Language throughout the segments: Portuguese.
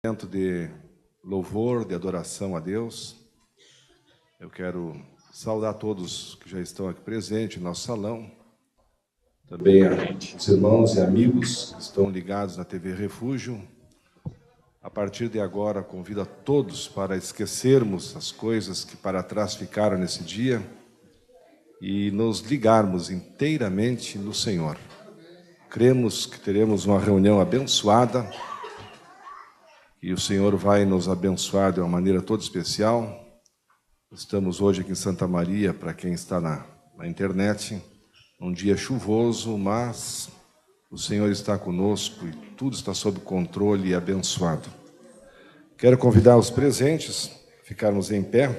Momento de louvor, de adoração a Deus. Eu quero saudar todos que já estão aqui presentes no nosso salão. Também os irmãos e amigos que estão ligados na TV Refúgio. A partir de agora, convido a todos para esquecermos as coisas que para trás ficaram nesse dia e nos ligarmos inteiramente no Senhor. Cremos que teremos uma reunião abençoada e o Senhor vai nos abençoar de uma maneira toda especial. Estamos hoje aqui em Santa Maria, para quem está na internet, um dia chuvoso, mas o Senhor está conosco e tudo está sob controle e abençoado. Quero convidar os presentes a ficarmos em pé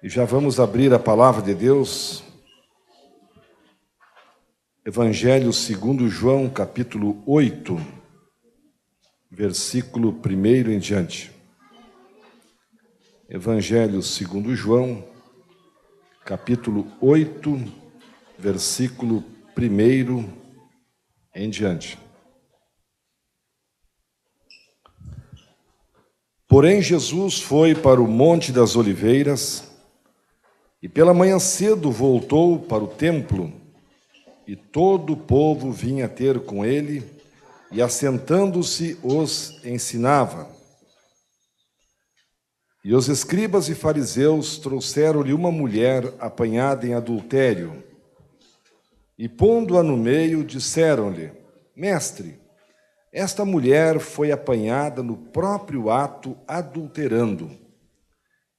e já vamos abrir a palavra de Deus. Evangelho segundo João, capítulo 8, versículo 1 em diante. Evangelho segundo João, capítulo 8, versículo 1 em diante. Porém, Jesus foi para o Monte das Oliveiras e pela manhã cedo voltou para o templo e todo o povo vinha ter com ele e, assentando-se, os ensinava. E os escribas e fariseus trouxeram-lhe uma mulher apanhada em adultério e, pondo-a no meio, disseram-lhe: Mestre, esta mulher foi apanhada no próprio ato adulterando.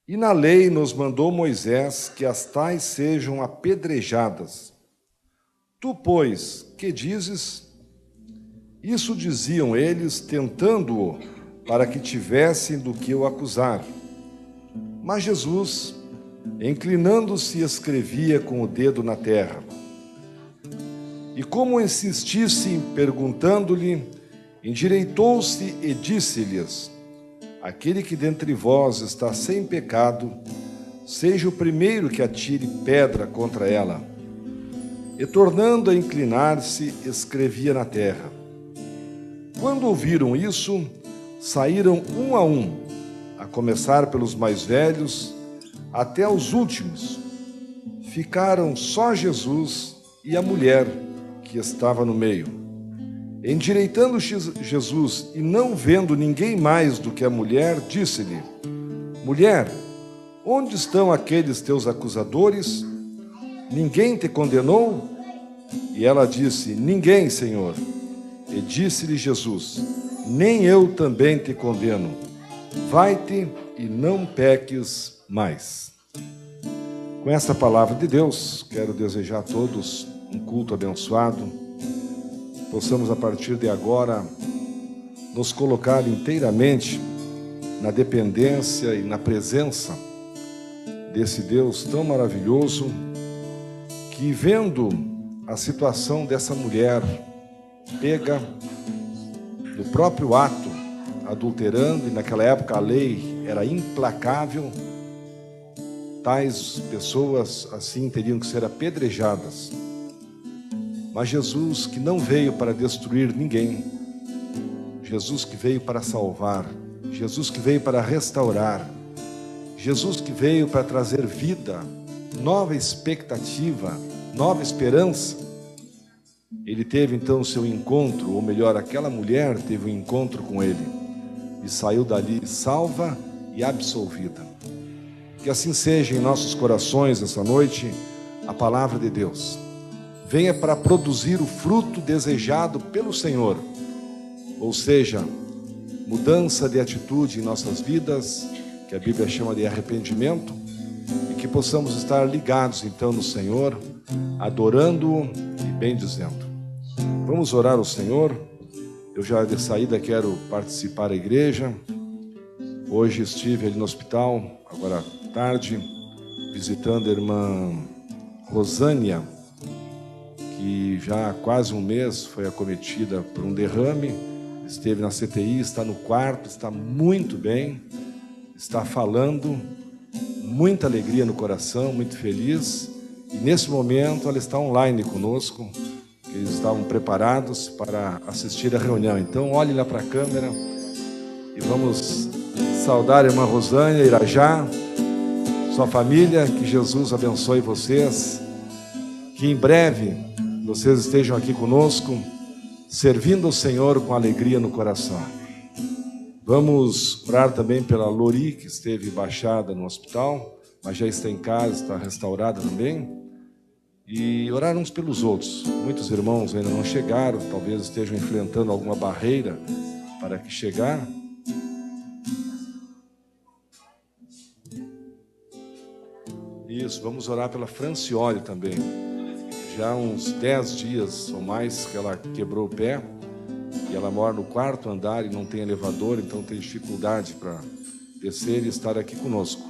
E na lei nos mandou Moisés que as tais sejam apedrejadas. Tu, pois, que dizes? Isso diziam eles, tentando-o, para que tivessem do que o acusar. Mas Jesus, inclinando-se, escrevia com o dedo na terra. E como insistissem, perguntando-lhe, endireitou-se e disse-lhes: Aquele que dentre vós está sem pecado, seja o primeiro que atire pedra contra ela. E, tornando a inclinar-se, escrevia na terra. Quando ouviram isso, saíram um, a começar pelos mais velhos, até os últimos. Ficaram só Jesus e a mulher que estava no meio. Endireitando Jesus e não vendo ninguém mais do que a mulher, disse-lhe: Mulher, onde estão aqueles teus acusadores? Ninguém te condenou? E ela disse: Ninguém, Senhor. E disse-lhe Jesus: Nem eu também te condeno. Vai-te e não peques mais. Com esta palavra de Deus, quero desejar a todos um culto abençoado. Possamos, a partir de agora, nos colocar inteiramente na dependência e na presença desse Deus tão maravilhoso, que, vendo a situação dessa mulher pega no próprio ato, adulterando, e naquela época a lei era implacável, tais pessoas assim teriam que ser apedrejadas. Mas Jesus, que não veio para destruir ninguém, Jesus que veio para salvar, Jesus que veio para restaurar, Jesus que veio para trazer vida, nova expectativa, nova esperança, ele teve então o seu encontro, ou melhor, aquela mulher teve um encontro com ele e saiu dali salva e absolvida. Que assim seja em nossos corações essa noite a palavra de Deus. Venha para produzir o fruto desejado pelo Senhor, ou seja, mudança de atitude em nossas vidas, que a Bíblia chama de arrependimento, e que possamos estar ligados então no Senhor, adorando-o e bendizendo. Vamos orar ao Senhor. Eu já de saída quero participar da igreja. Hoje estive ali no hospital, agora à tarde, visitando a irmã Rosânia, que já há quase um mês foi acometida por um derrame, esteve na CTI, está no quarto, está muito bem, está falando, muita alegria no coração, muito feliz, e nesse momento ela está online conosco. Eles estavam preparados para assistir a reunião. Então, olhe lá para a câmera E vamos saudar a irmã Rosânia, Irajá, sua família. Que Jesus abençoe vocês. Que em breve vocês estejam aqui conosco, servindo ao Senhor com alegria no coração. Vamos orar também pela Lori, que esteve baixada no hospital, mas já está em casa, está restaurada também. E orar uns pelos outros. Muitos irmãos ainda não chegaram, talvez estejam enfrentando alguma barreira para que chegar. Isso, vamos orar pela Franciole também. Já há uns 10 dias ou mais que ela quebrou o pé, e ela mora no 4º andar e não tem elevador, então tem dificuldade para descer e estar aqui conosco.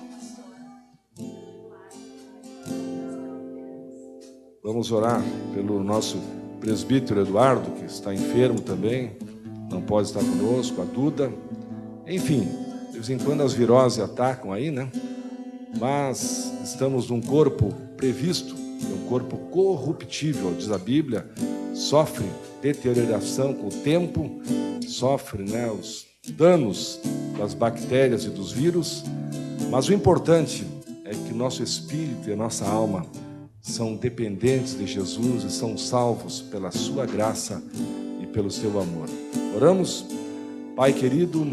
Vamos orar pelo nosso presbítero Eduardo, que está enfermo também, não pode estar conosco, a Duda. Enfim, de vez em quando as viroses atacam aí, né? Mas estamos num corpo previsto, um corpo corruptível, diz a Bíblia, sofre deterioração com o tempo, sofre, né, os danos das bactérias e dos vírus, mas o importante é que nosso espírito e a nossa alma são dependentes de Jesus e são salvos pela sua graça e pelo seu amor. Oramos? Pai querido,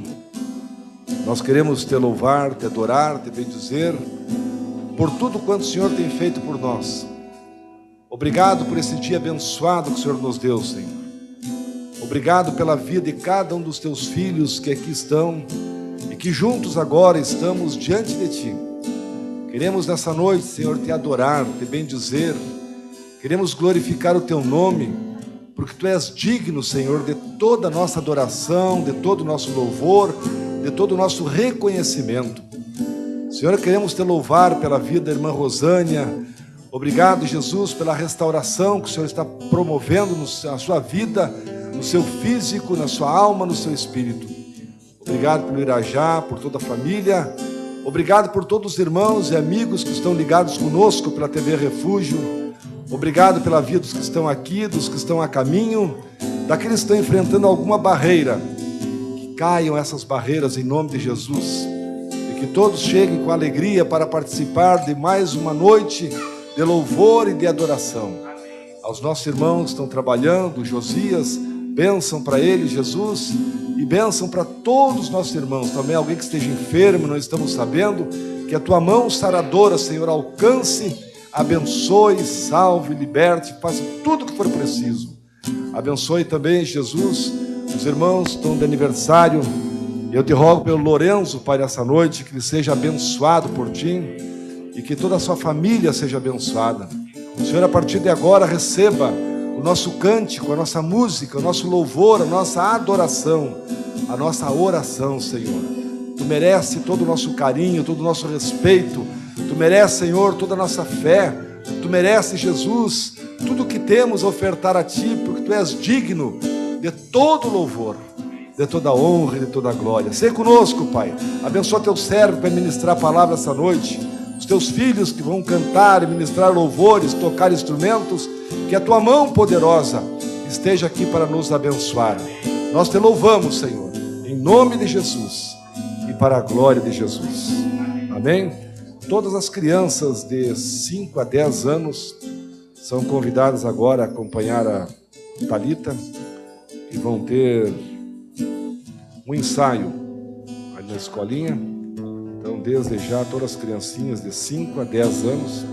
nós queremos te louvar, te adorar, te bendizer por tudo quanto o Senhor tem feito por nós. Obrigado por esse dia abençoado que o Senhor nos deu, Senhor. Obrigado pela vida de cada um dos teus filhos que aqui estão e que juntos agora estamos diante de Ti. Queremos nessa noite, Senhor, te adorar, te bendizer. Queremos glorificar o Teu nome, porque Tu és digno, Senhor, de toda a nossa adoração, de todo o nosso louvor, de todo o nosso reconhecimento. Senhor, queremos te louvar pela vida da irmã Rosânia. Obrigado, Jesus, pela restauração que o Senhor está promovendo na sua vida, no seu físico, na sua alma, no seu espírito. Obrigado pelo Irajá, por toda a família. Obrigado por todos os irmãos e amigos que estão ligados conosco pela TV Refúgio. Obrigado pela vida dos que estão aqui, dos que estão a caminho, daqueles que estão enfrentando alguma barreira. Que caiam essas barreiras em nome de Jesus. E que todos cheguem com alegria para participar de mais uma noite de louvor e de adoração. Aos nossos irmãos que estão trabalhando, Josias, bênção para ele, Jesus, e bênção para todos os nossos irmãos. Também alguém que esteja enfermo, não estamos sabendo, que a tua mão saradora, Senhor, alcance, abençoe, salve, liberte, faça tudo o que for preciso. Abençoe também, Jesus, os irmãos que estão de aniversário. Eu te rogo pelo Lorenzo, Pai, nessa noite, que ele seja abençoado por Ti e que toda a sua família seja abençoada. O Senhor, a partir de agora, receba o nosso cântico, a nossa música, o nosso louvor, a nossa adoração, a nossa oração, Senhor. Tu mereces todo o nosso carinho, todo o nosso respeito. Tu mereces, Senhor, toda a nossa fé. Tu mereces, Jesus, tudo o que temos a ofertar a Ti, porque Tu és digno de todo louvor, de toda honra e de toda glória. Seja conosco, Pai. Abençoa Teu servo para ministrar a palavra essa noite. Os Teus filhos que vão cantar e ministrar louvores, tocar instrumentos, que a Tua mão poderosa esteja aqui para nos abençoar. Nós Te louvamos, Senhor, em nome de Jesus e para a glória de Jesus. Amém? Todas as crianças de 5 a 10 anos são convidadas agora a acompanhar a Thalita e vão ter um ensaio ali na escolinha. Então, desde já, todas as criancinhas de 5 a 10 anos,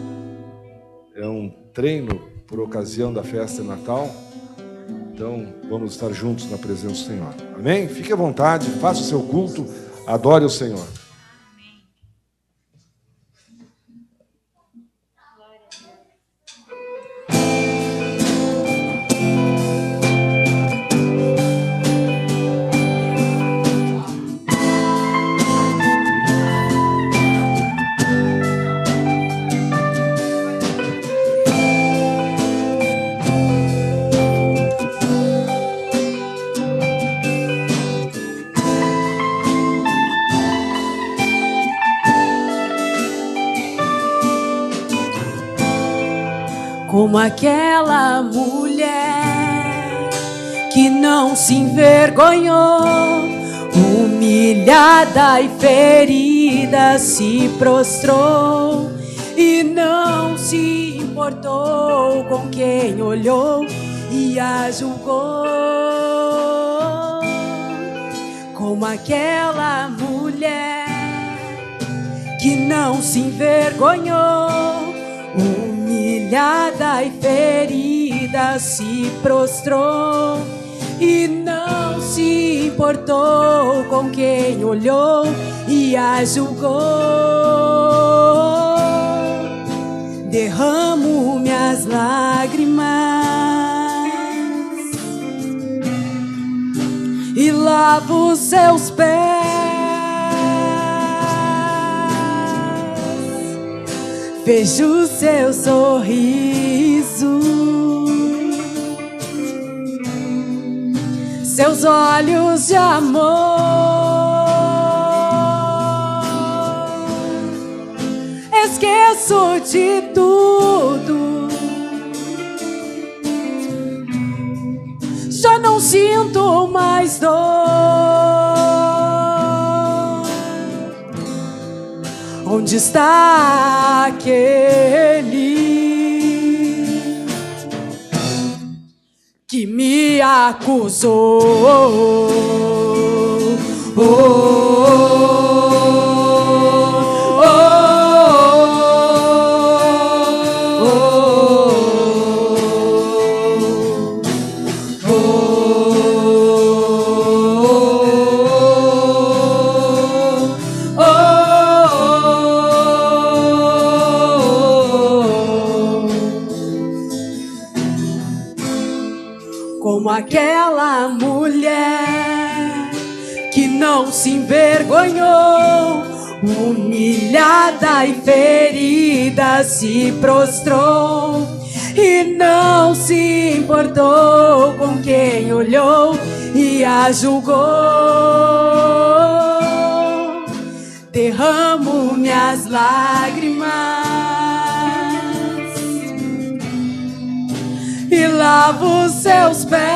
é um treino por ocasião da festa de Natal. Então, vamos estar juntos na presença do Senhor. Amém? Fique à vontade, faça o seu culto, adore o Senhor. Como aquela mulher que não se envergonhou, Humilhada e ferida se prostrou e não se importou com quem olhou e a julgou. Como aquela mulher que não se envergonhou, humilhada e ferida se prostrou e não se importou com quem olhou e a julgou. Derramo minhas lágrimas e lavo os seus pés. Vejo o seu sorriso, seus olhos de amor. Esqueço de tudo, já não sinto mais dor. Onde está aquele que me acusou? Como aquela mulher que não se envergonhou, humilhada e ferida se prostrou e não se importou com quem olhou e a julgou. Derramo minhas lágrimas e lavo os seus pés.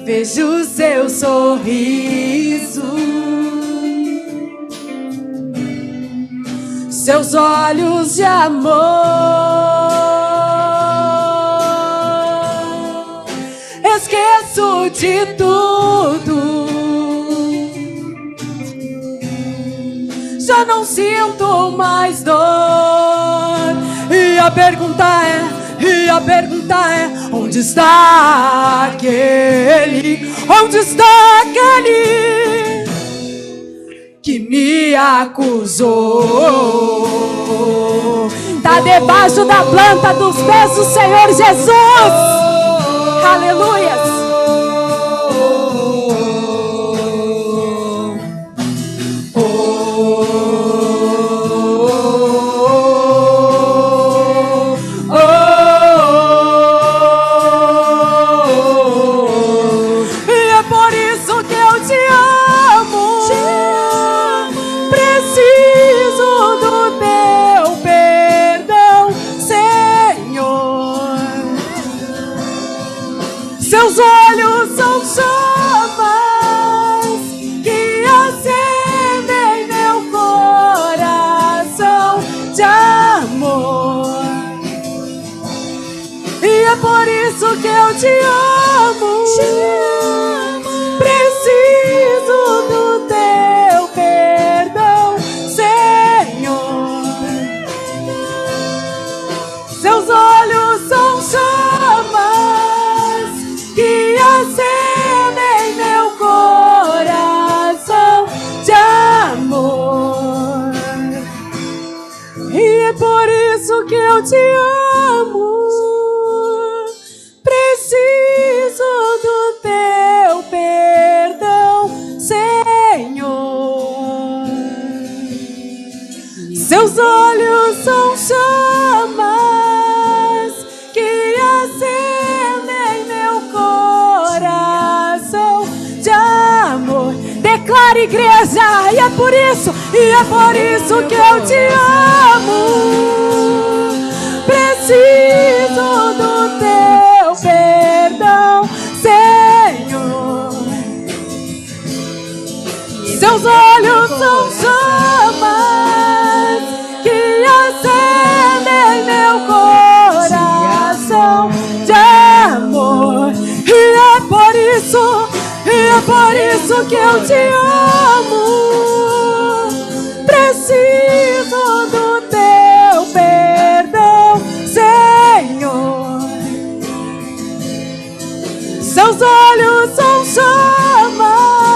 Vejo o seu sorriso, seus olhos de amor. Esqueço de tudo, já não sinto mais dor. E a pergunta é, onde está aquele? Onde está aquele que me acusou? Tá debaixo da planta dos pés do Senhor Jesus. Aleluias. Seus olhos são chamas que acendem meu coração de amor. E é por isso que eu te amo. Preciso do teu perdão, Senhor. Seus olhos são chamas que acendem meu coração de amor. E é por isso que eu te amo. Preciso do teu perdão, Senhor. Seus olhos são chamas que acendem meu coração de amor. Declara, igreja, e é por isso que eu te amo. Preciso do teu perdão, Seus olhos são chamas que acendem meu coração de amor. E é por isso que eu te amo. Preciso do teu perdão, Senhor. Seus olhos são chamas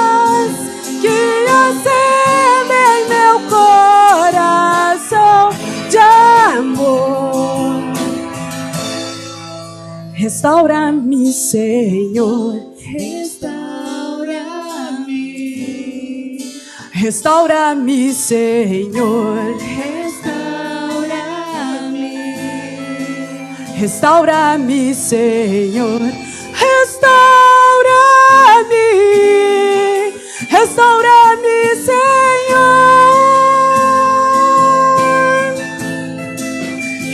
que acendem meu coração de amor. Restaura-me, Senhor. Restaura-me, Senhor. Restaura-me, Senhor. Restaura-me. Restaura-me, Senhor.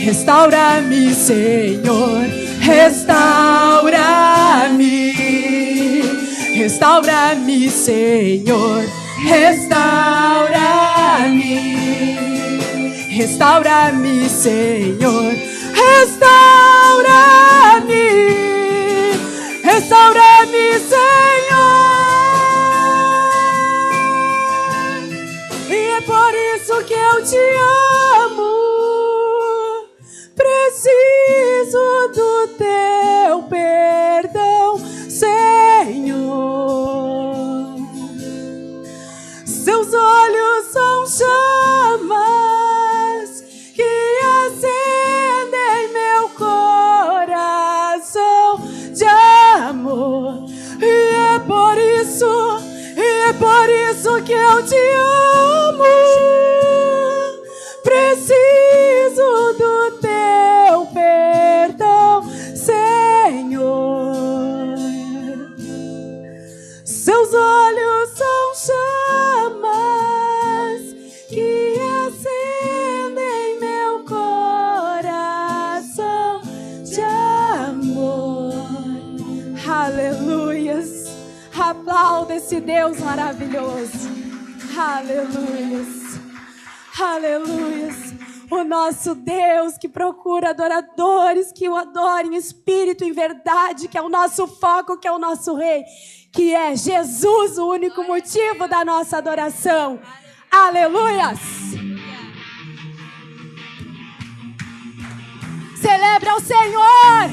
Restaura-me, Senhor. Restaura-me. Restaura-me, Senhor. Restaura-me. Restaura-me, Senhor. Restaura-me. Restaura-me, Senhor. E é por isso que eu te amo. Preciso do teu perdão, Senhor. Seus olhos são chamas que acendem meu coração de amor. E é por isso que eu te amo. Preciso do teu perdão, Senhor. Seus olhos são chamas que acendem meu coração de amor. Aleluias. Aplauda esse Deus maravilhoso. Aleluias. Aleluias. O nosso Deus que procura adoradores que o adorem em espírito e em verdade, que é o nosso foco, que é o nosso Rei, que é Jesus, o único motivo da nossa adoração. Aleluias! Celebra o Senhor!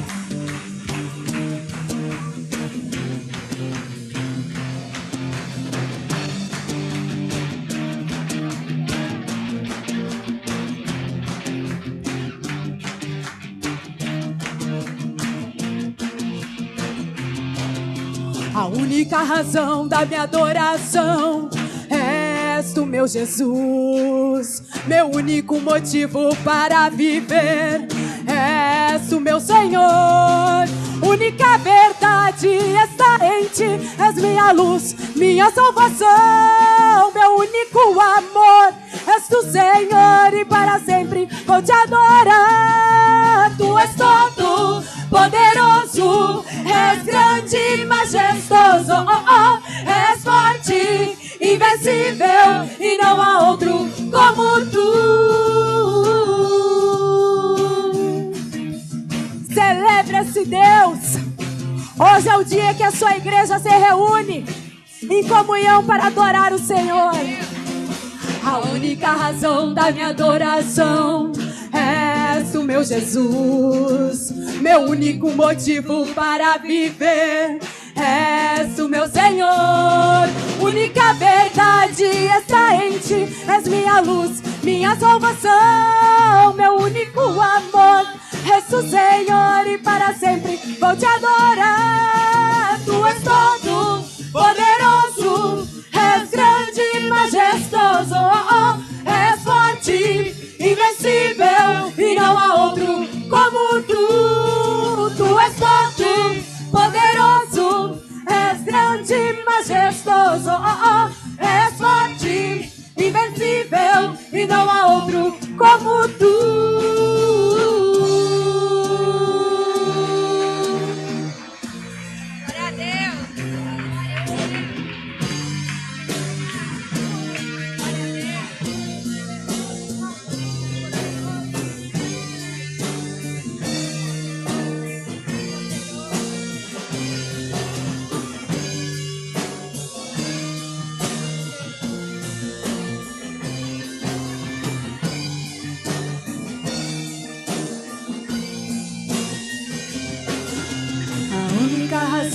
A única razão da minha adoração és tu, meu Jesus. Meu único motivo para viver és tu, meu Senhor. Única verdade está em ti, és minha luz, minha salvação. Meu único amor és tu, Senhor, e para sempre vou te adorar. Tu és todo poderoso, és grande e majestoso, és forte, invencível, e não há outro como tu. Celebra-se, Deus. Hoje é o dia que a sua igreja se reúne em comunhão para adorar o Senhor. A única razão da minha adoração és o meu Jesus. Meu único motivo para viver és o meu Senhor. Única verdade está em ti, és minha luz, minha salvação. Meu único amor és tu, Senhor, e para sempre vou te adorar. Tu és todo poderoso, és grande e majestoso, és forte, invencível, e não há outro como tu. Tu és forte, poderoso, és grande e majestoso, és forte, invencível, e não há outro como tu.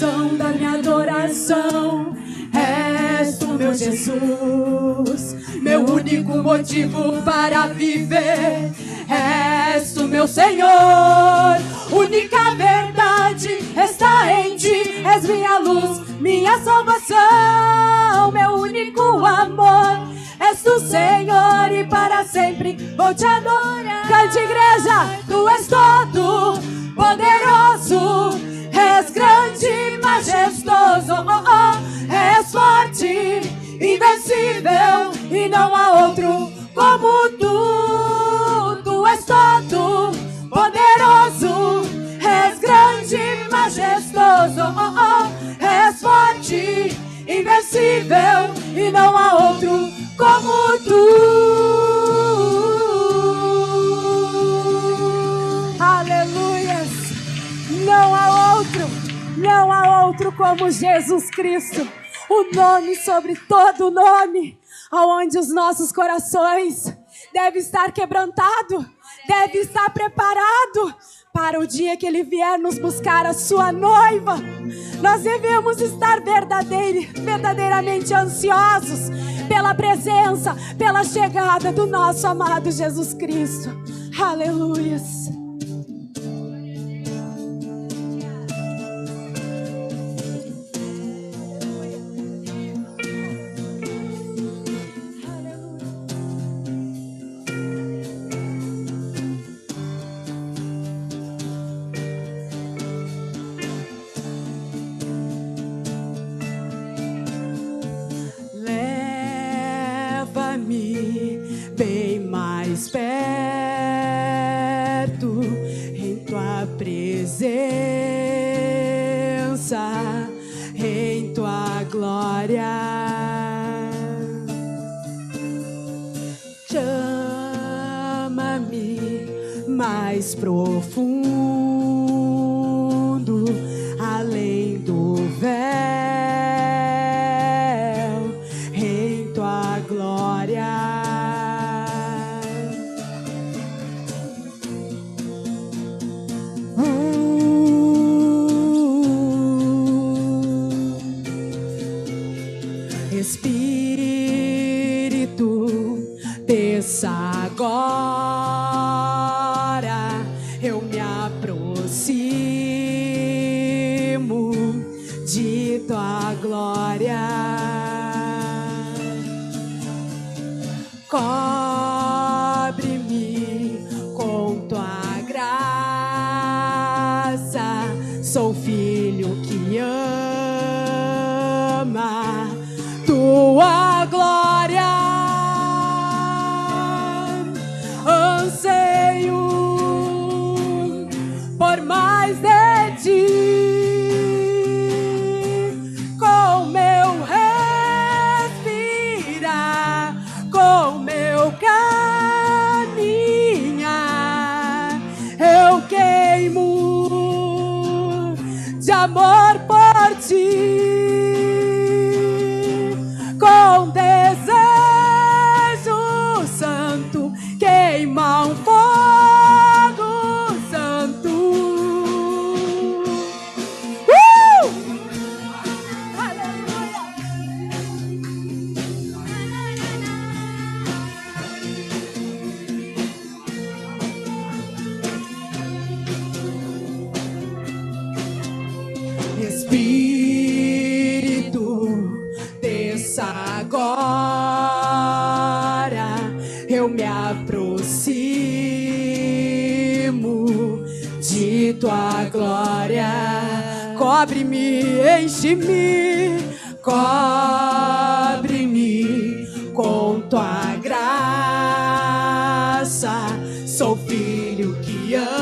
razão da minha adoração. És tu, meu Jesus, meu único motivo para viver. És tu, meu Senhor, única verdade está em ti. És minha luz, minha salvação, meu único amor. És tu, Senhor, e para sempre vou te adorar. Cante, igreja, tu és todo poderoso, és grande, majestoso, és forte, invencível, e não há outro como tu. Tu és todo poderoso, és grande, majestoso, és forte, invencível, e não há outro como tu. Aleluias! Não há outro como Jesus Cristo, o nome sobre todo nome, aonde os nossos corações devem estar quebrantados, devem estar preparados para o dia que Ele vier nos buscar, a sua noiva. Nós devemos estar verdadeiramente ansiosos pela presença, pela chegada do nosso amado Jesus Cristo. Aleluias. Bem mais perto em tua presença, em tua glória. Chama-me mais profundo, além do véu, em tua glória. Espírito, desça agora, eu me aproximo de tua glória. Cobre-me com tua graça, sou filho que ama tua glória. Anseio por mais de ti, com meu respirar, com meu caminhar, eu queimo de amor por ti. Com desejo santo, queima um fogo santo. Espírito, desça agora, eu me aproximo de tua glória. Cobre-me, enche-me, cobre-me com tua graça, sou filho que ama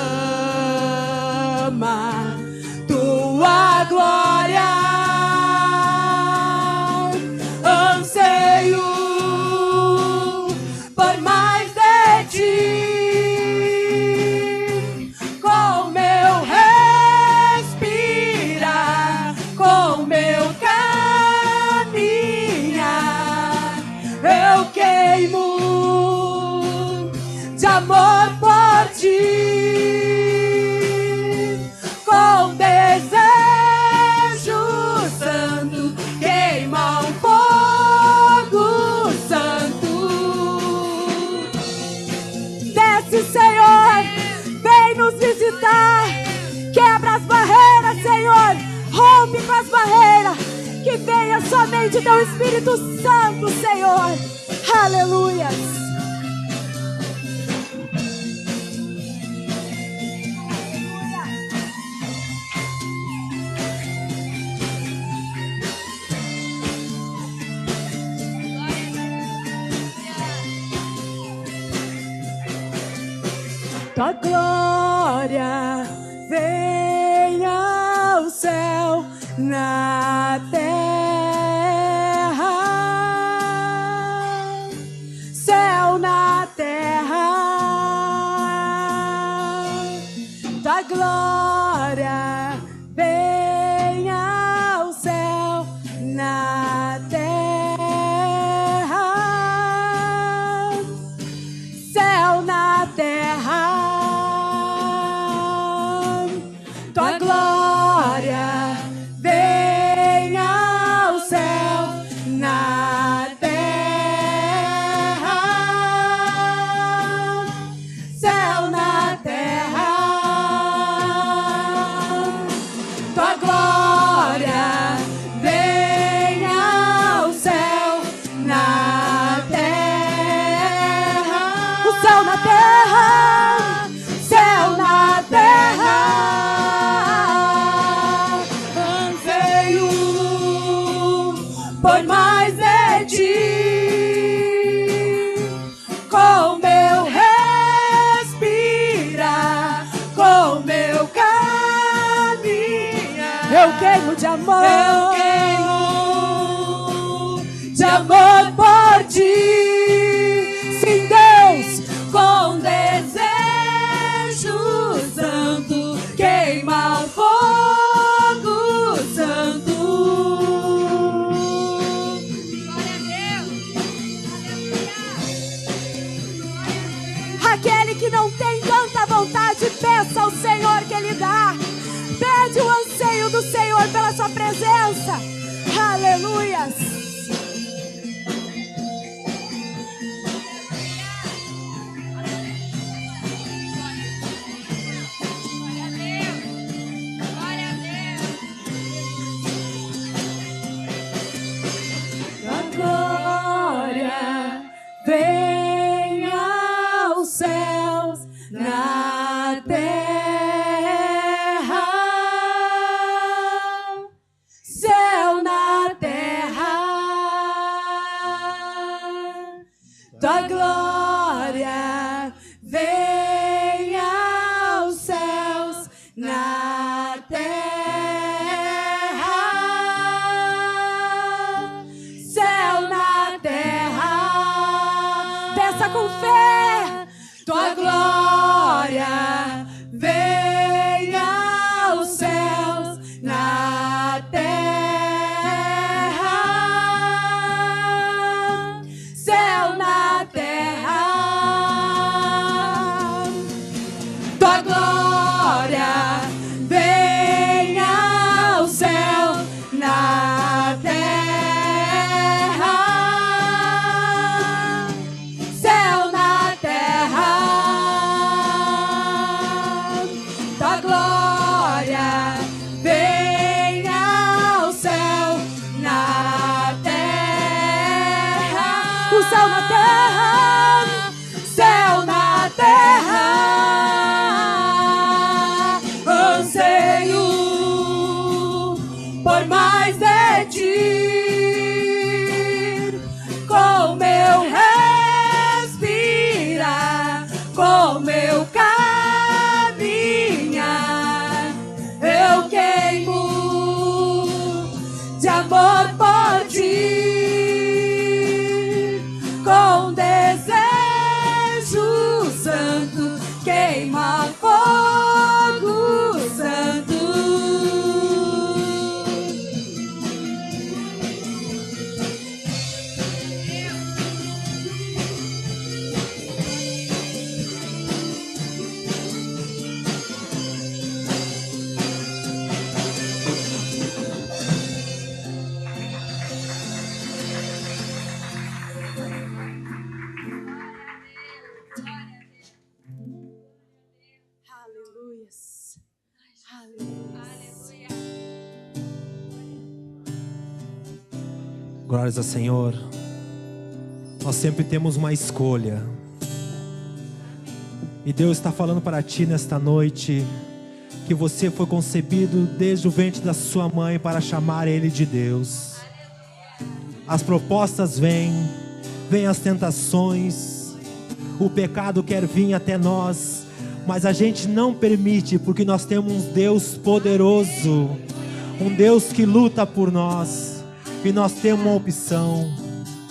tua glória. Anseio por mais de ti, com meu respirar, com meu caminhar, Que venha somente teu Espírito Santo, Senhor. Aleluia. Tua glória venha ao céu na terra, céu na terra. Tua glória venha ao céu na terra, céu na terra. Tua glória venha ao céu na terra, céu na terra. Tua glória venha ao céu na terra, o céu na terra, céu na terra. Por mais de ti, com meu respirar, com meu caminhar, eu queimo de amor, por ti. Sim, Deus, com desejo santo, queima o fogo santo. Aquele que não tem tanta vontade, peça ao Senhor que Ele dá. Pede o anseio do Senhor pela sua presença. Aleluias. A glória venha aos céus na terra, céu na terra. Tua glória venha aos céus na terra, céu na terra. Peça com fé. Tua glória venha aos céus na terra, céu na terra. Tua glória venha ao céu na terra, céu na terra. Tua glória venha ao céu na terra, o céu na terra, céu na terra. Anseio por mais de ti, com meu respirar, com meu caminhar, eu queimo de amor por ti, com desejo santo, queima fogo santo. Glórias ao Senhor. Nós sempre temos uma escolha. E Deus está falando para ti nesta noite que você foi concebido desde o ventre da sua mãe para chamar Ele de Deus. As propostas vêm as tentações, o pecado quer vir até nós, mas a gente não permite, porque nós temos um Deus poderoso, um Deus que luta por nós, e nós temos uma opção,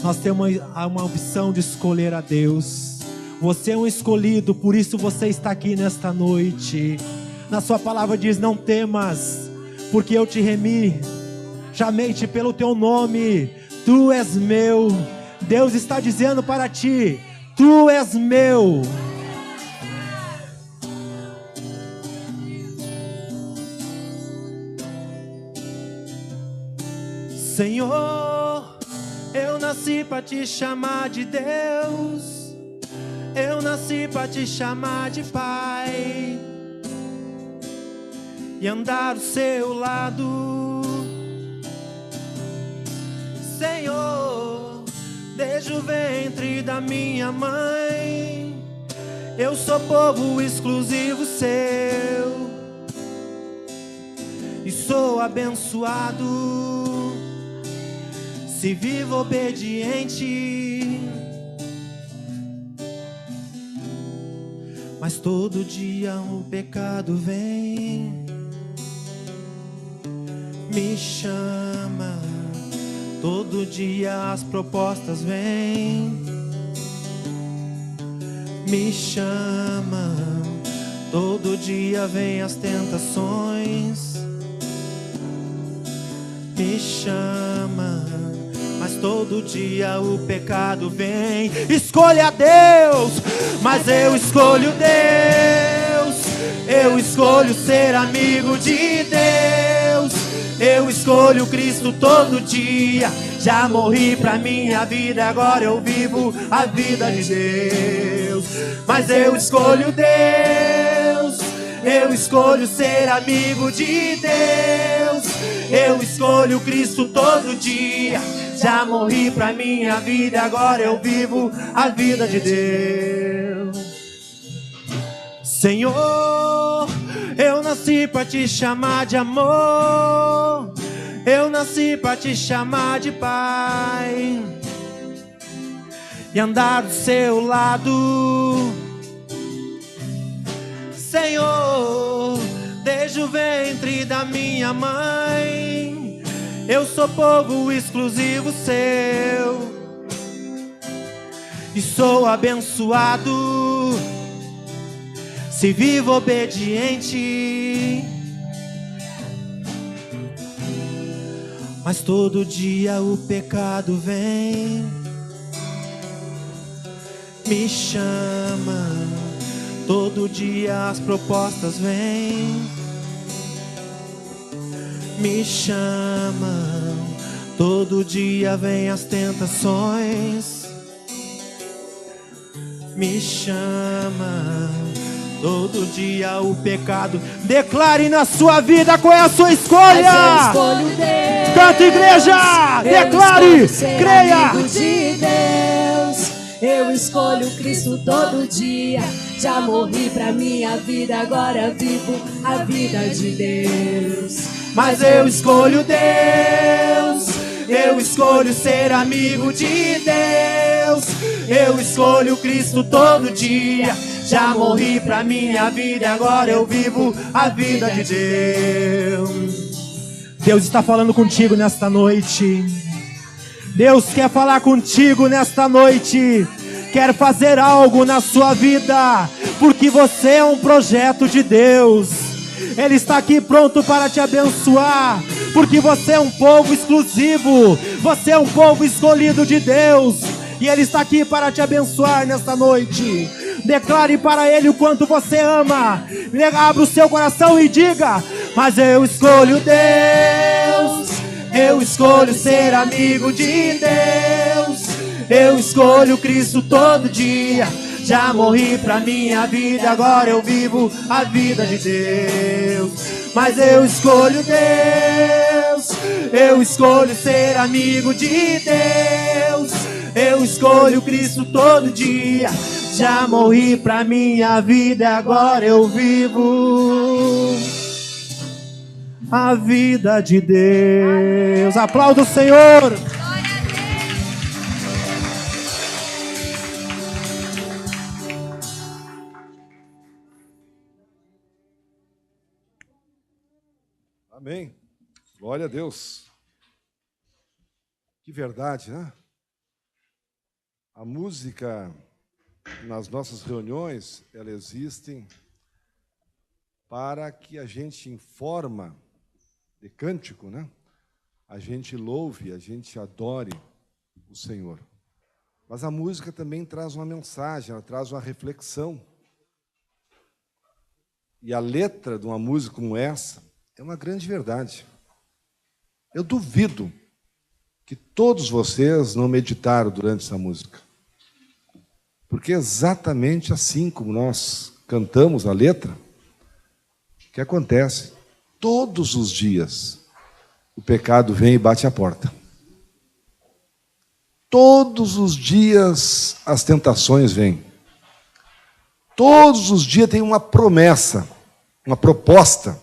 nós temos uma opção de escolher a Deus. Você é um escolhido, por isso você está aqui nesta noite. Na sua palavra diz: não temas, porque eu te remi, chamei-te pelo teu nome, tu és meu. Deus está dizendo para ti: tu és meu. Senhor, eu nasci para te chamar de Deus, eu nasci para te chamar de Pai e andar ao seu lado. Senhor, desde o ventre da minha mãe, eu sou povo exclusivo seu e sou abençoado se vivo obediente. Mas todo dia o pecado vem, me chama. Todo dia as propostas vêm, me chama. Todo dia vem as tentações, me chama. Mas todo dia o pecado vem. Escolha Deus, mas eu escolho Deus. Eu escolho ser amigo de Deus. Eu escolho Cristo todo dia. Já morri pra minha vida, agora eu vivo a vida de Deus. Mas eu escolho Deus. Eu escolho ser amigo de Deus. Eu escolho Cristo todo dia. Já morri pra minha vida, agora eu vivo a vida de Deus. Senhor, eu nasci pra te chamar de amor. Eu nasci pra te chamar de Pai e andar do seu lado. Senhor, desde o ventre da minha mãe, eu sou povo exclusivo seu e sou abençoado se vivo obediente. Mas todo dia o pecado vem, me chama. Todo dia as propostas vêm, me chamam. Todo dia vem as tentações, me chamam. Todo dia o pecado. Declare na sua vida qual é a sua escolha. Mas eu escolho Deus. Canta, igreja. Declare, creia. De Deus. Eu escolho Cristo todo dia. Já morri pra minha vida, agora vivo a vida de Deus. Mas eu escolho Deus. Eu escolho ser amigo de Deus. Eu escolho Cristo todo dia. Já morri pra minha vida, agora eu vivo a vida de Deus. Deus está falando contigo nesta noite. Deus quer falar contigo nesta noite. Quer fazer algo na sua vida, porque você é um projeto de Deus. Ele está aqui pronto para te abençoar, porque você é um povo exclusivo. Você é um povo escolhido de Deus, e Ele está aqui para te abençoar nesta noite. Declare para Ele o quanto você ama. Abra o seu coração e diga: mas eu escolho Deus. Eu escolho ser amigo de Deus. Eu escolho Cristo todo dia. Já morri pra minha vida, agora eu vivo a vida de Deus. Mas eu escolho Deus. Deus. Eu escolho ser amigo de Deus. Eu escolho Cristo todo dia. Já morri pra minha vida e agora eu vivo a vida de Deus. Aplauda o Senhor. Amém. Glória a Deus. Que verdade, né? A música nas nossas reuniões, ela existe para que a gente, em forma de cântico, né? A gente louve, a gente adore o Senhor. Mas a música também traz uma mensagem, ela traz uma reflexão. E a letra de uma música como essa é uma grande verdade. Eu duvido que todos vocês não meditaram durante essa música. Porque é exatamente assim como nós cantamos a letra que acontece. Todos os dias o pecado vem e bate a porta. Todos os dias as tentações vêm. Todos os dias tem uma promessa, uma proposta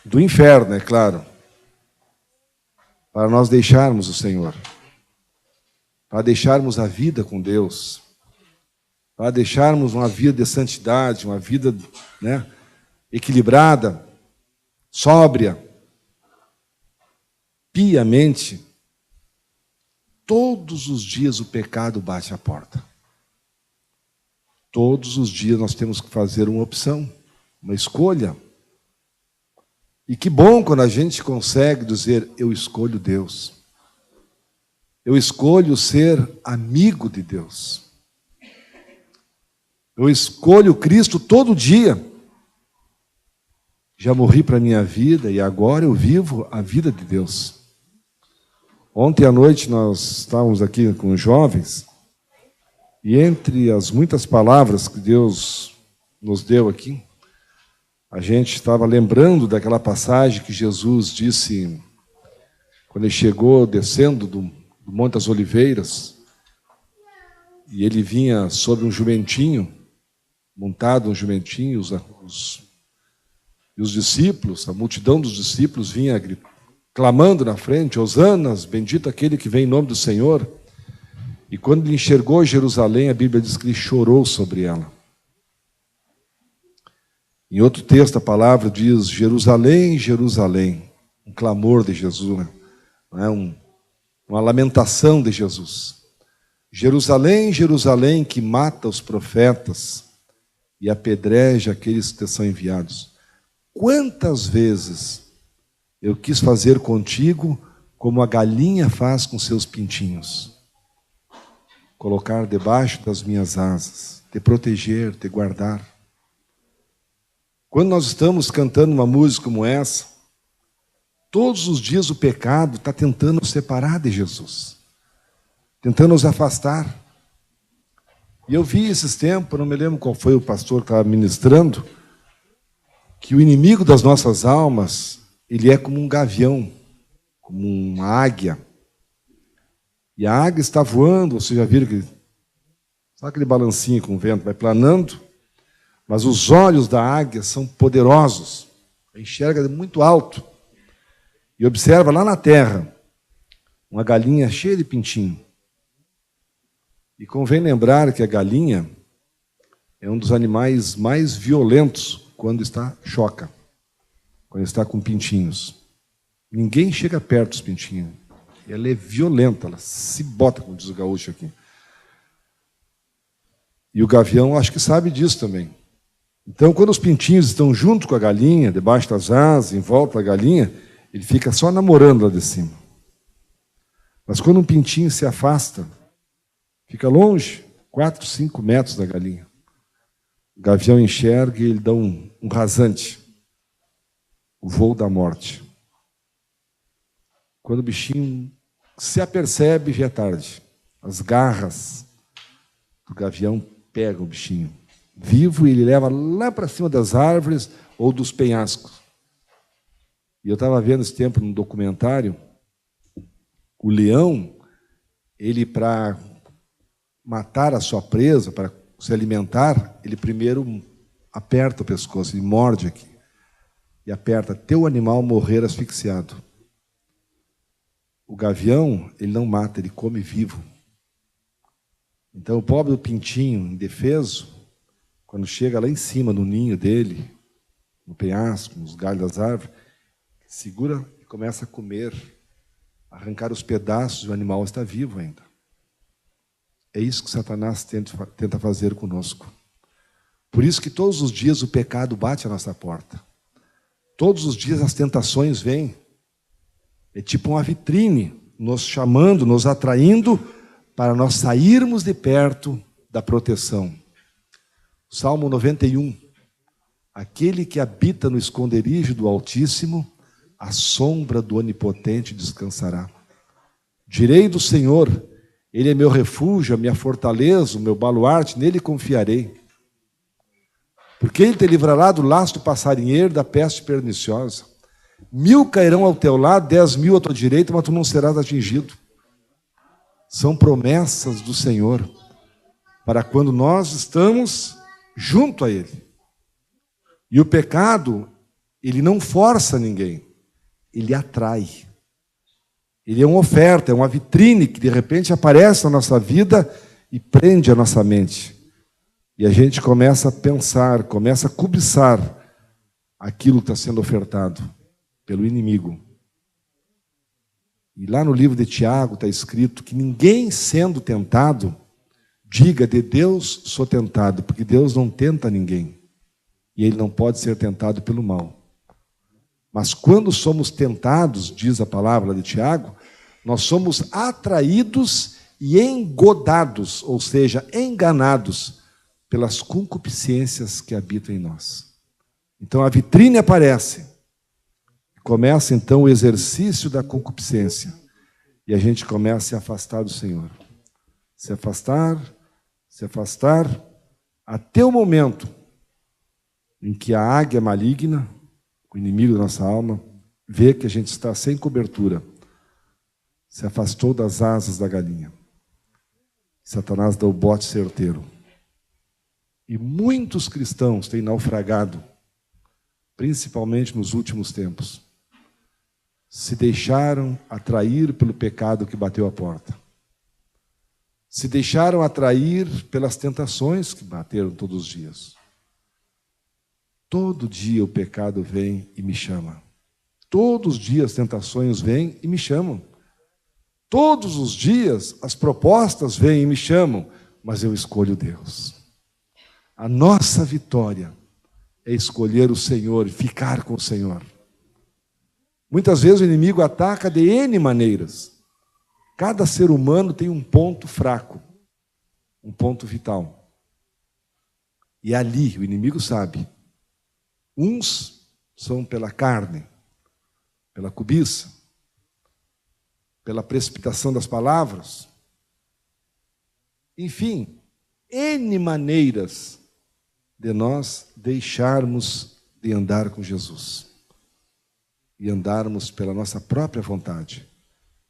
do inferno, é claro, para nós deixarmos o Senhor, para deixarmos a vida com Deus, para deixarmos uma vida de santidade, uma vida, né, equilibrada, sóbria, piamente. Todos os dias o pecado bate a porta. Todos os dias nós temos que fazer uma opção, uma escolha. E que bom quando a gente consegue dizer, eu escolho Deus. Eu escolho ser amigo de Deus. Eu escolho Cristo todo dia. Já morri para a minha vida e agora eu vivo a vida de Deus. Ontem à noite nós estávamos aqui com os jovens e entre as muitas palavras que Deus nos deu aqui, a gente estava lembrando daquela passagem que Jesus disse quando ele chegou descendo do Monte das Oliveiras e ele vinha sobre um jumentinho, montado um jumentinho, e os discípulos, a multidão dos discípulos vinha clamando na frente, Hosanas, bendito aquele que vem em nome do Senhor. E quando ele enxergou Jerusalém, a Bíblia diz que ele chorou sobre ela. Em outro texto, a palavra diz, Jerusalém, Jerusalém, um clamor de Jesus, né? Uma lamentação de Jesus. Jerusalém, Jerusalém, que mata os profetas e apedreja aqueles que te são enviados. Quantas vezes eu quis fazer contigo como a galinha faz com seus pintinhos. Colocar debaixo das minhas asas, te proteger, te guardar. Quando nós estamos cantando uma música como essa, todos os dias o pecado está tentando nos separar de Jesus, tentando nos afastar. E eu vi esses tempos, não me lembro qual foi o pastor que estava ministrando, que o inimigo das nossas almas, ele é como um gavião, como uma águia. E a águia está voando, vocês já viram que, sabe aquele balancinho com o vento, vai planando? Mas os olhos da águia são poderosos, enxerga muito alto. E observa lá na terra, uma galinha cheia de pintinho. E convém lembrar que a galinha é um dos animais mais violentos quando está choca, quando está com pintinhos. Ninguém chega perto dos pintinhos. Ela é violenta, ela se bota, como diz o gaúcho aqui. E o gavião acho que sabe disso também. Então, quando os pintinhos estão junto com a galinha, debaixo das asas, em volta da galinha, ele fica só namorando lá de cima. Mas quando um pintinho se afasta, fica longe, 4, 5 metros da galinha. O gavião enxerga e ele dá um rasante, o voo da morte. Quando o bichinho se apercebe, já é tarde. As garras do gavião pegam o bichinho vivo e ele leva lá para cima das árvores ou dos penhascos. E eu estava vendo esse tempo num documentário, o leão, ele para matar a sua presa, para se alimentar, ele primeiro aperta o pescoço, ele morde aqui. E aperta até o animal morrer asfixiado. O gavião, ele não mata, ele come vivo. Então o pobre do pintinho, indefeso, quando chega lá em cima no ninho dele, no penhasco, nos galhos das árvores, segura e começa a comer, arrancar os pedaços e o animal está vivo ainda. É isso que Satanás tenta fazer conosco. Por isso que todos os dias o pecado bate à nossa porta. Todos os dias as tentações vêm. É tipo uma vitrine, nos chamando, nos atraindo para nós sairmos de perto da proteção. Salmo 91. Aquele que habita no esconderijo do Altíssimo, à sombra do Onipotente descansará. Direi do Senhor, Ele é meu refúgio, a minha fortaleza, o meu baluarte, nele confiarei. Porque Ele te livrará do laço do passarinheiro, da peste perniciosa. 1000 cairão ao teu lado, 10.000 à tua direita, mas tu não serás atingido. São promessas do Senhor, para quando nós estamos junto a Ele. E o pecado, ele não força ninguém, ele atrai. Ele é uma oferta, é uma vitrine que de repente aparece na nossa vida e prende a nossa mente. E a gente começa a pensar, começa a cobiçar aquilo que está sendo ofertado pelo inimigo. E lá no livro de Tiago está escrito que ninguém sendo tentado, diga de Deus sou tentado, porque Deus não tenta ninguém. E Ele não pode ser tentado pelo mal. Mas quando somos tentados, diz a palavra de Tiago, nós somos atraídos e engodados, ou seja, enganados pelas concupiscências que habitam em nós. Então a vitrine aparece. Começa então o exercício da concupiscência. E a gente começa a se afastar do Senhor. Se afastar, até o momento em que a águia maligna, o inimigo da nossa alma, vê que a gente está sem cobertura. Se afastou das asas da galinha. Satanás dá o bote certeiro. E muitos cristãos têm naufragado, principalmente nos últimos tempos. Se deixaram atrair pelo pecado que bateu a porta. Se deixaram atrair pelas tentações que bateram todos os dias. Todo dia o pecado vem e me chama. Todos os dias as tentações vêm e me chamam. Todos os dias as propostas vêm e me chamam, mas eu escolho Deus. A nossa vitória é escolher o Senhor, ficar com o Senhor. Muitas vezes o inimigo ataca de N maneiras. Cada ser humano tem um ponto fraco, um ponto vital. E ali o inimigo sabe. Uns são pela carne, pela cobiça, pela precipitação das palavras. Enfim, N maneiras de nós deixarmos de andar com Jesus. E andarmos pela nossa própria vontade.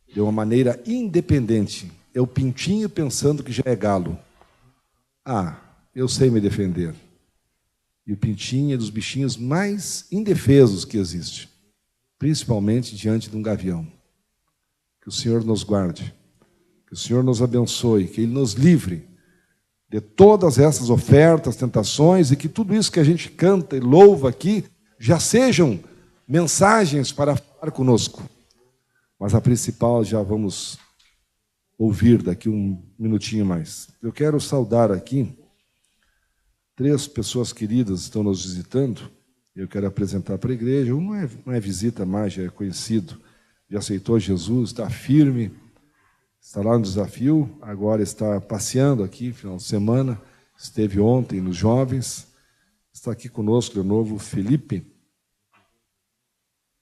De uma maneira independente. É o pintinho pensando que já é galo. Ah, eu sei me defender. E o pintinho é dos bichinhos mais indefesos que existe. Principalmente diante de um gavião. Que o Senhor nos guarde. Que o Senhor nos abençoe. Que Ele nos livre de todas essas ofertas, tentações. E que tudo isso que a gente canta e louva aqui já sejam mensagens para falar conosco. Mas a principal já vamos ouvir daqui um minutinho mais. Eu quero saudar aqui 3 pessoas queridas que estão nos visitando. Eu quero apresentar para a igreja. Um não é visita mais, já é conhecido. Já aceitou Jesus, está firme, está lá no desafio, agora está passeando aqui, final de semana, esteve ontem nos jovens. Está aqui conosco de novo Felipe.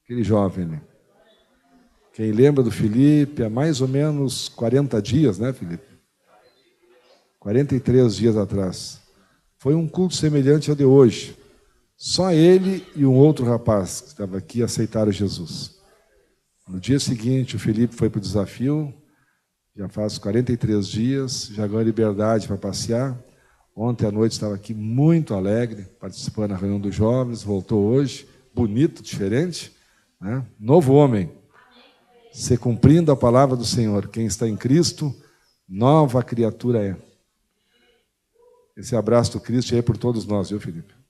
Aquele jovem, né? Quem lembra do Felipe, há mais ou menos 40 dias, né, Felipe? 43 dias atrás. Foi um culto semelhante ao de hoje. Só ele e um outro rapaz que estava aqui aceitaram Jesus. No dia seguinte, o Felipe foi para o desafio, já faz 43 dias, já ganhou liberdade para passear. Ontem à noite estava aqui muito alegre, participando da reunião dos jovens, voltou hoje, bonito, diferente, né? Novo homem, se cumprindo a palavra do Senhor. Quem está em Cristo, nova criatura é. Esse abraço do Cristo é por todos nós, viu, Felipe?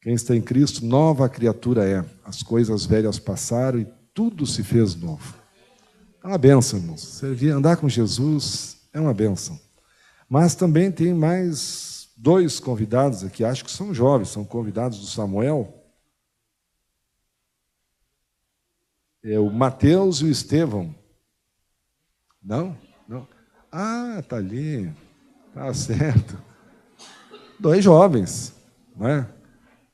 Quem está em Cristo, nova criatura é. As coisas velhas passaram e tudo se fez novo. É uma bênção, irmãos. Andar com Jesus é uma bênção. Mas também tem mais 2 convidados aqui, acho que são jovens, são convidados do Samuel. É o Mateus e o Estevão. Não? Não. Ah, está ali. Tá certo. 2 jovens, não é?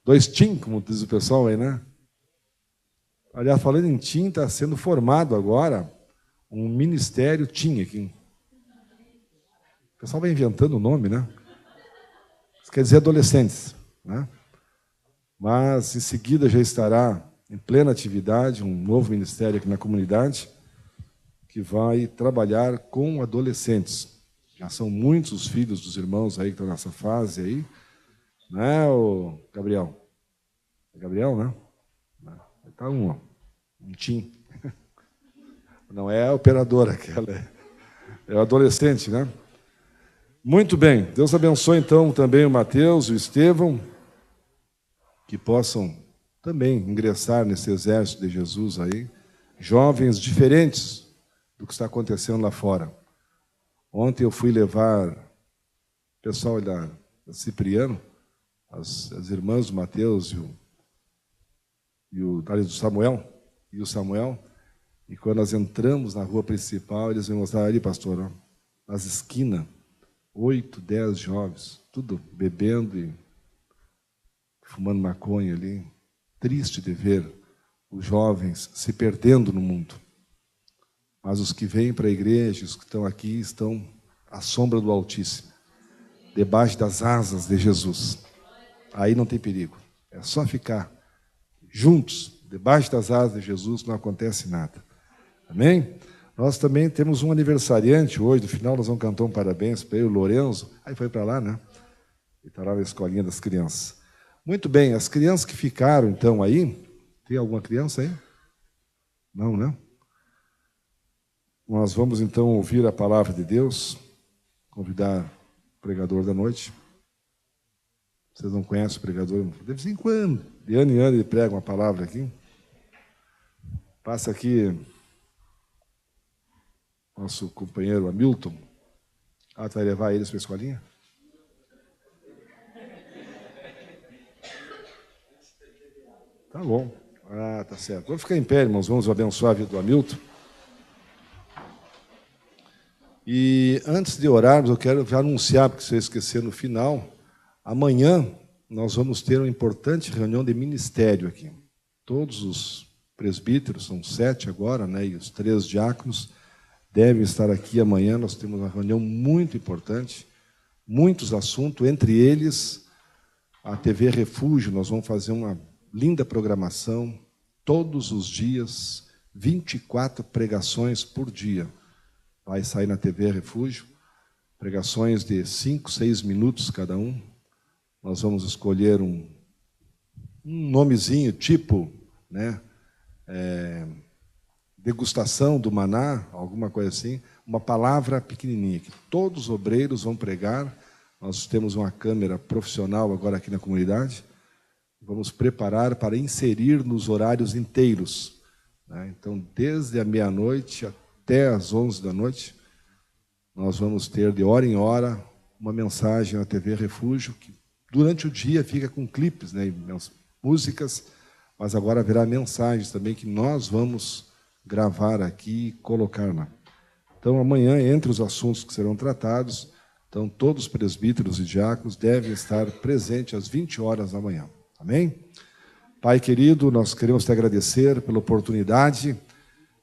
2 teen, como diz o pessoal aí, né? Aliás, falando em teen, está sendo formado agora um ministério teen aqui. O pessoal vai inventando o nome, né? Isso quer dizer adolescentes, né? Mas em seguida já estará em plena atividade um novo ministério aqui na comunidade que vai trabalhar com adolescentes. Já são muitos os filhos dos irmãos aí que estão nessa fase aí, né, o Gabriel? É Gabriel, né? Está um tim. Não é a operadora aquela, é o adolescente, né? Muito bem, Deus abençoe então também o Mateus e o Estevão, que possam também ingressar nesse exército de Jesus aí, jovens diferentes do que está acontecendo lá fora. Ontem eu fui levar o pessoal da Cipriano, as irmãs do Mateus e o Samuel, e quando nós entramos na rua principal, eles me mostraram ali, pastor, ó, nas esquinas, 8, 10 jovens, tudo bebendo e fumando maconha ali. Triste de ver os jovens se perdendo no mundo. Mas os que vêm para a igreja, os que estão aqui, estão à sombra do Altíssimo, debaixo das asas de Jesus. Aí não tem perigo. É só ficar juntos, debaixo das asas de Jesus, não acontece nada. Amém? Nós também temos um aniversariante hoje, no final nós vamos cantar um parabéns para ele, o Lourenço. Aí foi para lá, né? Ele está lá na escolinha das crianças. Muito bem, as crianças que ficaram então aí, tem alguma criança aí? Não, né? Nós vamos então ouvir a palavra de Deus, convidar o pregador da noite. Vocês não conhecem o pregador? De vez em quando, de ano em ano, ele prega uma palavra aqui. Passa aqui nosso companheiro Hamilton. Ah, tu vai levar eles para a escolinha? Tá bom. Ah, tá certo. Vamos ficar em pé, irmãos. Vamos abençoar a vida do Hamilton. E antes de orarmos, eu quero anunciar, porque se eu esquecer no final, amanhã nós vamos ter uma importante reunião de ministério aqui. Todos os presbíteros, são 7 agora, né, e os 3 diáconos, devem estar aqui amanhã. Nós temos uma reunião muito importante, muitos assuntos, entre eles a TV Refúgio. Nós vamos fazer uma linda programação, todos os dias, 24 pregações por dia. Vai sair na TV Refúgio, pregações de 5, 6 minutos cada um. Nós vamos escolher um nomezinho, tipo, né, degustação do maná, alguma coisa assim, uma palavra pequenininha, que todos os obreiros vão pregar. Nós temos uma câmera profissional agora aqui na comunidade, vamos preparar para inserir nos horários inteiros, né? Então, desde a meia-noite até as 11 da noite, nós vamos ter, de hora em hora, uma mensagem na TV Refúgio, que durante o dia fica com clipes, né, músicas, mas agora haverá mensagens também que nós vamos gravar aqui e colocar lá. Então, amanhã, entre os assuntos que serão tratados, então, todos os presbíteros e diáconos devem estar presentes às 20 horas da manhã. Amém? Pai querido, nós queremos te agradecer pela oportunidade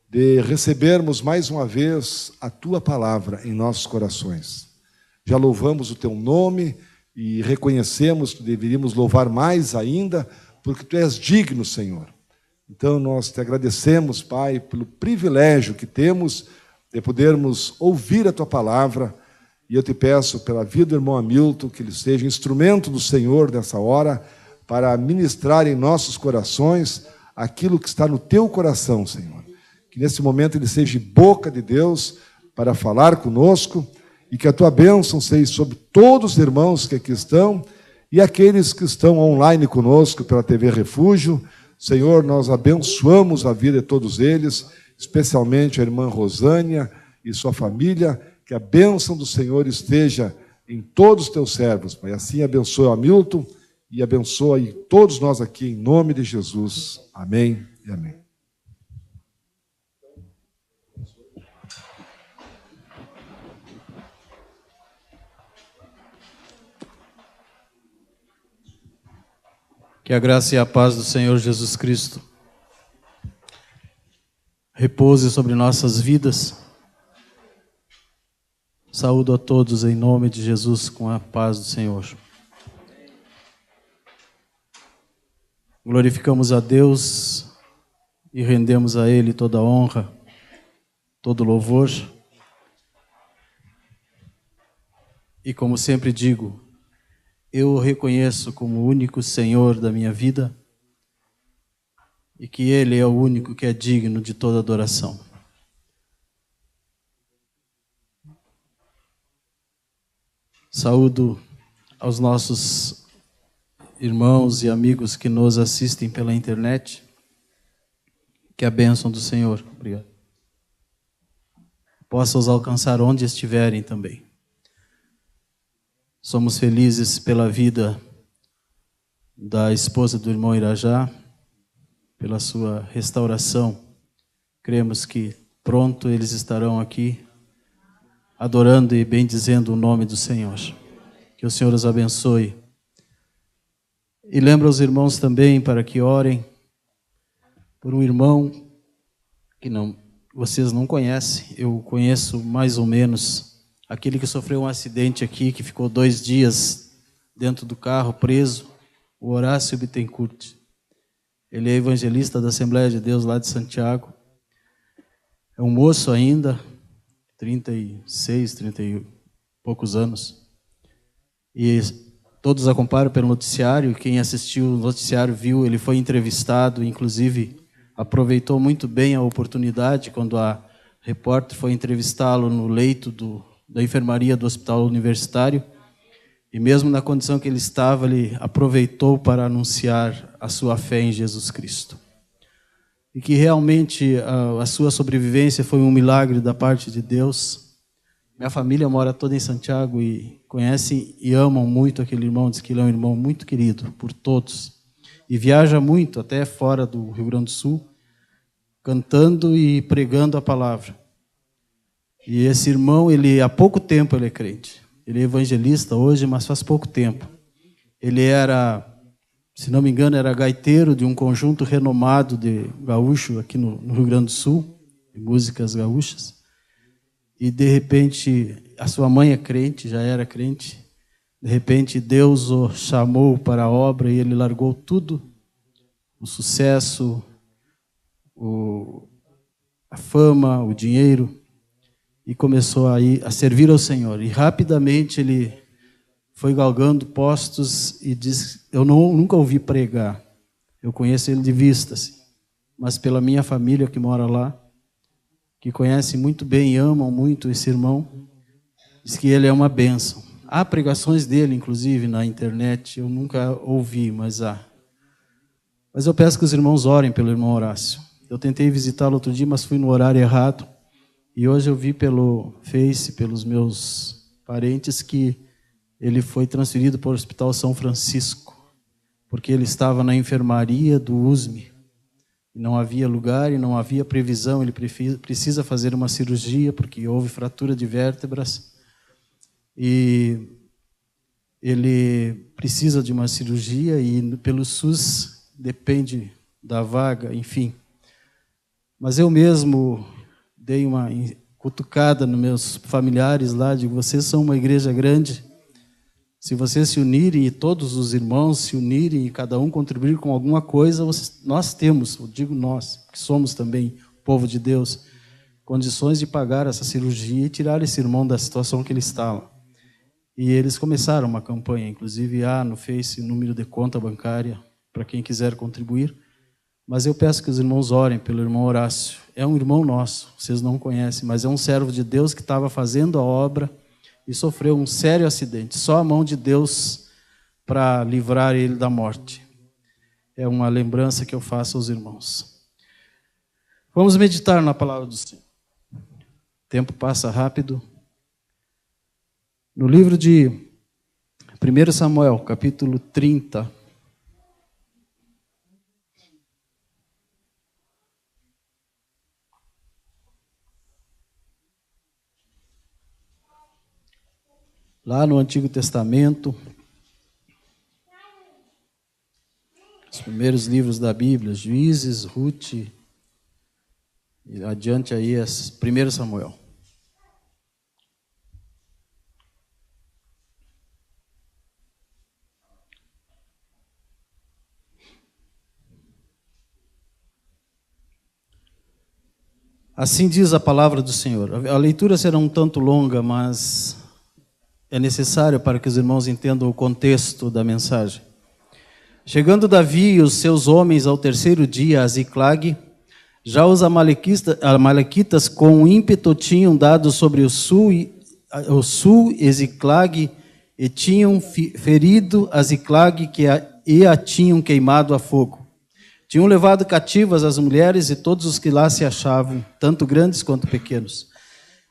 de recebermos mais uma vez a Tua palavra em nossos corações. Já louvamos o Teu nome, e reconhecemos que deveríamos louvar mais ainda, porque Tu és digno, Senhor. Então, nós Te agradecemos, Pai, pelo privilégio que temos de podermos ouvir a Tua palavra, e eu Te peço pela vida do irmão Hamilton, que ele seja instrumento do Senhor nessa hora, para ministrar em nossos corações aquilo que está no Teu coração, Senhor. Que nesse momento ele seja boca de Deus para falar conosco, e que a Tua bênção seja sobre todos os irmãos que aqui estão e aqueles que estão online conosco pela TV Refúgio. Senhor, nós abençoamos a vida de todos eles, especialmente a irmã Rosânia e sua família. Que a bênção do Senhor esteja em todos os Teus servos, Pai. Assim abençoa o Hamilton e abençoe todos nós aqui, em nome de Jesus. Amém e amém. Que a graça e a paz do Senhor Jesus Cristo repouse sobre nossas vidas. Saúdo a todos em nome de Jesus com a paz do Senhor. Glorificamos a Deus e rendemos a Ele toda a honra, todo louvor. E como sempre digo, eu o reconheço como o único Senhor da minha vida e que Ele é o único que é digno de toda adoração. Saúdo aos nossos irmãos e amigos que nos assistem pela internet. Que a bênção do Senhor, obrigado, possa os alcançar onde estiverem também. Somos felizes pela vida da esposa do irmão Irajá, pela sua restauração. Cremos que pronto eles estarão aqui, adorando e bendizendo o nome do Senhor. Que o Senhor os abençoe. E lembra os irmãos também para que orem por um irmão que vocês não conhecem, eu conheço mais ou menos. Aquele que sofreu um acidente aqui, que ficou 2 dias dentro do carro, preso, o Horácio Bittencourt. Ele é evangelista da Assembleia de Deus lá de Santiago. É um moço ainda, 36, 30 e poucos anos. E todos acompanham pelo noticiário. Quem assistiu o noticiário viu, ele foi entrevistado, inclusive aproveitou muito bem a oportunidade quando a repórter foi entrevistá-lo no leito da enfermaria do Hospital Universitário, e mesmo na condição que ele estava, ele aproveitou para anunciar a sua fé em Jesus Cristo. E que realmente a sua sobrevivência foi um milagre da parte de Deus. Minha família mora toda em Santiago e conhecem e amam muito aquele irmão, diz que ele é um irmão muito querido por todos. E viaja muito, até fora do Rio Grande do Sul, cantando e pregando a palavra. E esse irmão, há pouco tempo ele é crente. Ele é evangelista hoje, mas faz pouco tempo. Ele era, se não me engano, era gaiteiro de um conjunto renomado de gaúcho aqui no Rio Grande do Sul, de músicas gaúchas. E, de repente, a sua mãe é crente, já era crente. De repente, Deus o chamou para a obra e ele largou tudo, o sucesso, a fama, o dinheiro, e começou a servir ao Senhor. E rapidamente ele foi galgando postos e disse: eu nunca ouvi pregar, eu conheço ele de vista, assim, mas pela minha família que mora lá, que conhece muito bem e amam muito esse irmão, diz que ele é uma bênção. Há pregações dele, inclusive, na internet, eu nunca ouvi, mas há. Mas eu peço que os irmãos orem pelo irmão Horácio. Eu tentei visitá-lo outro dia, mas fui no horário errado. E hoje eu vi pelo Face, pelos meus parentes, que ele foi transferido para o Hospital São Francisco, porque ele estava na enfermaria do USME. Não havia lugar e não havia previsão. Ele precisa fazer uma cirurgia, porque houve fratura de vértebras. E ele precisa de uma cirurgia e pelo SUS depende da vaga, enfim. Mas eu mesmo dei uma cutucada nos meus familiares lá, digo: vocês são uma igreja grande, Se vocês se unirem e todos os irmãos se unirem e cada um contribuir com alguma coisa, nós temos, eu digo nós, que somos também o povo de Deus, condições de pagar essa cirurgia e tirar esse irmão da situação que ele está. E eles começaram uma campanha, inclusive há no Face número de conta bancária para quem quiser contribuir. Mas eu peço que os irmãos orem pelo irmão Horácio. É um irmão nosso, vocês não conhecem, mas é um servo de Deus que estava fazendo a obra e sofreu um sério acidente. Só a mão de Deus para livrar ele da morte. É uma lembrança que eu faço aos irmãos. Vamos meditar na palavra do Senhor. O tempo passa rápido. No livro de 1 Samuel, capítulo 30. Lá no Antigo Testamento, os primeiros livros da Bíblia, Juízes, Ruth, e adiante aí 1 Samuel. Assim diz a palavra do Senhor. A leitura será um tanto longa, mas é necessário para que os irmãos entendam o contexto da mensagem. Chegando Davi e os seus homens ao terceiro dia a Ziclag, já os amalequitas com ímpeto tinham dado sobre o sul e Ziclag, e tinham ferido a Ziclag e a tinham queimado a fogo. Tinham levado cativas as mulheres e todos os que lá se achavam, tanto grandes quanto pequenos.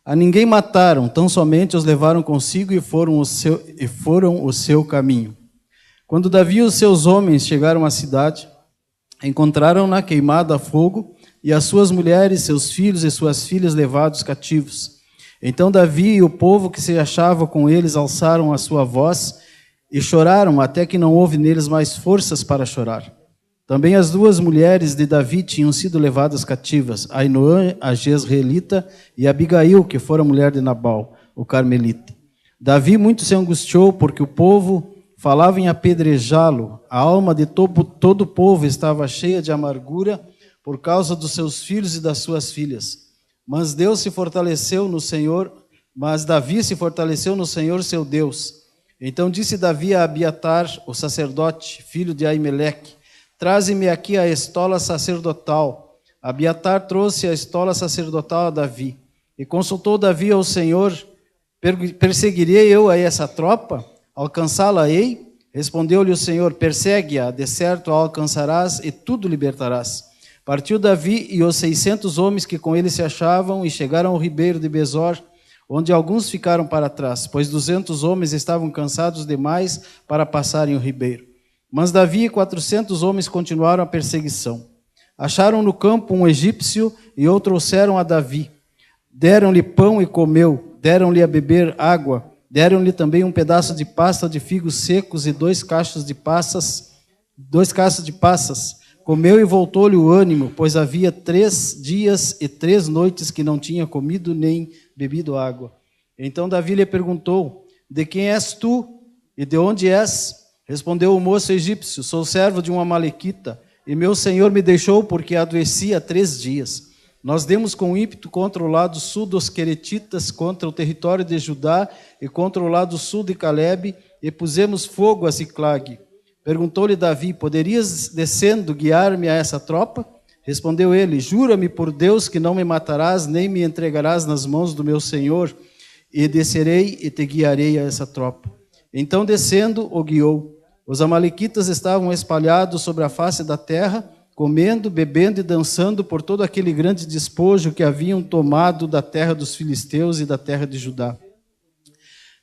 A ninguém mataram, tão somente os levaram consigo e foram o seu caminho. Quando Davi e os seus homens chegaram à cidade, encontraram-na queimada a fogo, e as suas mulheres, seus filhos e suas filhas levados cativos. Então Davi e o povo que se achava com eles alçaram a sua voz e choraram, até que não houve neles mais forças para chorar. Também as duas mulheres de Davi tinham sido levadas cativas, Ainoã, a Jezreelita, e Abigail, que fora mulher de Nabal, o Carmelita. Davi muito se angustiou, porque o povo falava em apedrejá-lo. A alma de todo o povo estava cheia de amargura por causa dos seus filhos e das suas filhas. Mas Davi se fortaleceu no Senhor, seu Deus. Então disse Davi a Abiatar, o sacerdote, filho de Aimeleque: traze-me aqui a estola sacerdotal. Abiatar trouxe a estola sacerdotal a Davi. E consultou Davi ao Senhor: perseguirei eu a essa tropa? Alcançá-la-ei? Respondeu-lhe o Senhor: persegue-a, de certo a alcançarás e tudo libertarás. Partiu Davi e os 600 homens que com ele se achavam e chegaram ao ribeiro de Besor, onde alguns ficaram para trás, pois 200 homens estavam cansados demais para passarem o ribeiro. Mas Davi e 400 homens continuaram a perseguição. Acharam no campo um egípcio e o trouxeram a Davi. Deram-lhe pão e comeu, deram-lhe a beber água, deram-lhe também um pedaço de pasta de figos secos e 2 cachos de passas. Comeu e voltou-lhe o ânimo, pois havia 3 dias e 3 noites que não tinha comido nem bebido água. Então Davi lhe perguntou: de quem és tu e de onde és? Respondeu o moço egípcio: sou servo de um amalequita, e meu senhor me deixou porque adoeci há 3 dias. Nós demos com ímpeto contra o lado sul dos queretitas, contra o território de Judá e contra o lado sul de Calebe, e pusemos fogo a Ziclag. Perguntou-lhe Davi: poderias, descendo, guiar-me a essa tropa? Respondeu ele: jura-me por Deus que não me matarás, nem me entregarás nas mãos do meu senhor, e descerei e te guiarei a essa tropa. Então, descendo, o guiou. Os amalequitas estavam espalhados sobre a face da terra, comendo, bebendo e dançando por todo aquele grande despojo que haviam tomado da terra dos filisteus e da terra de Judá.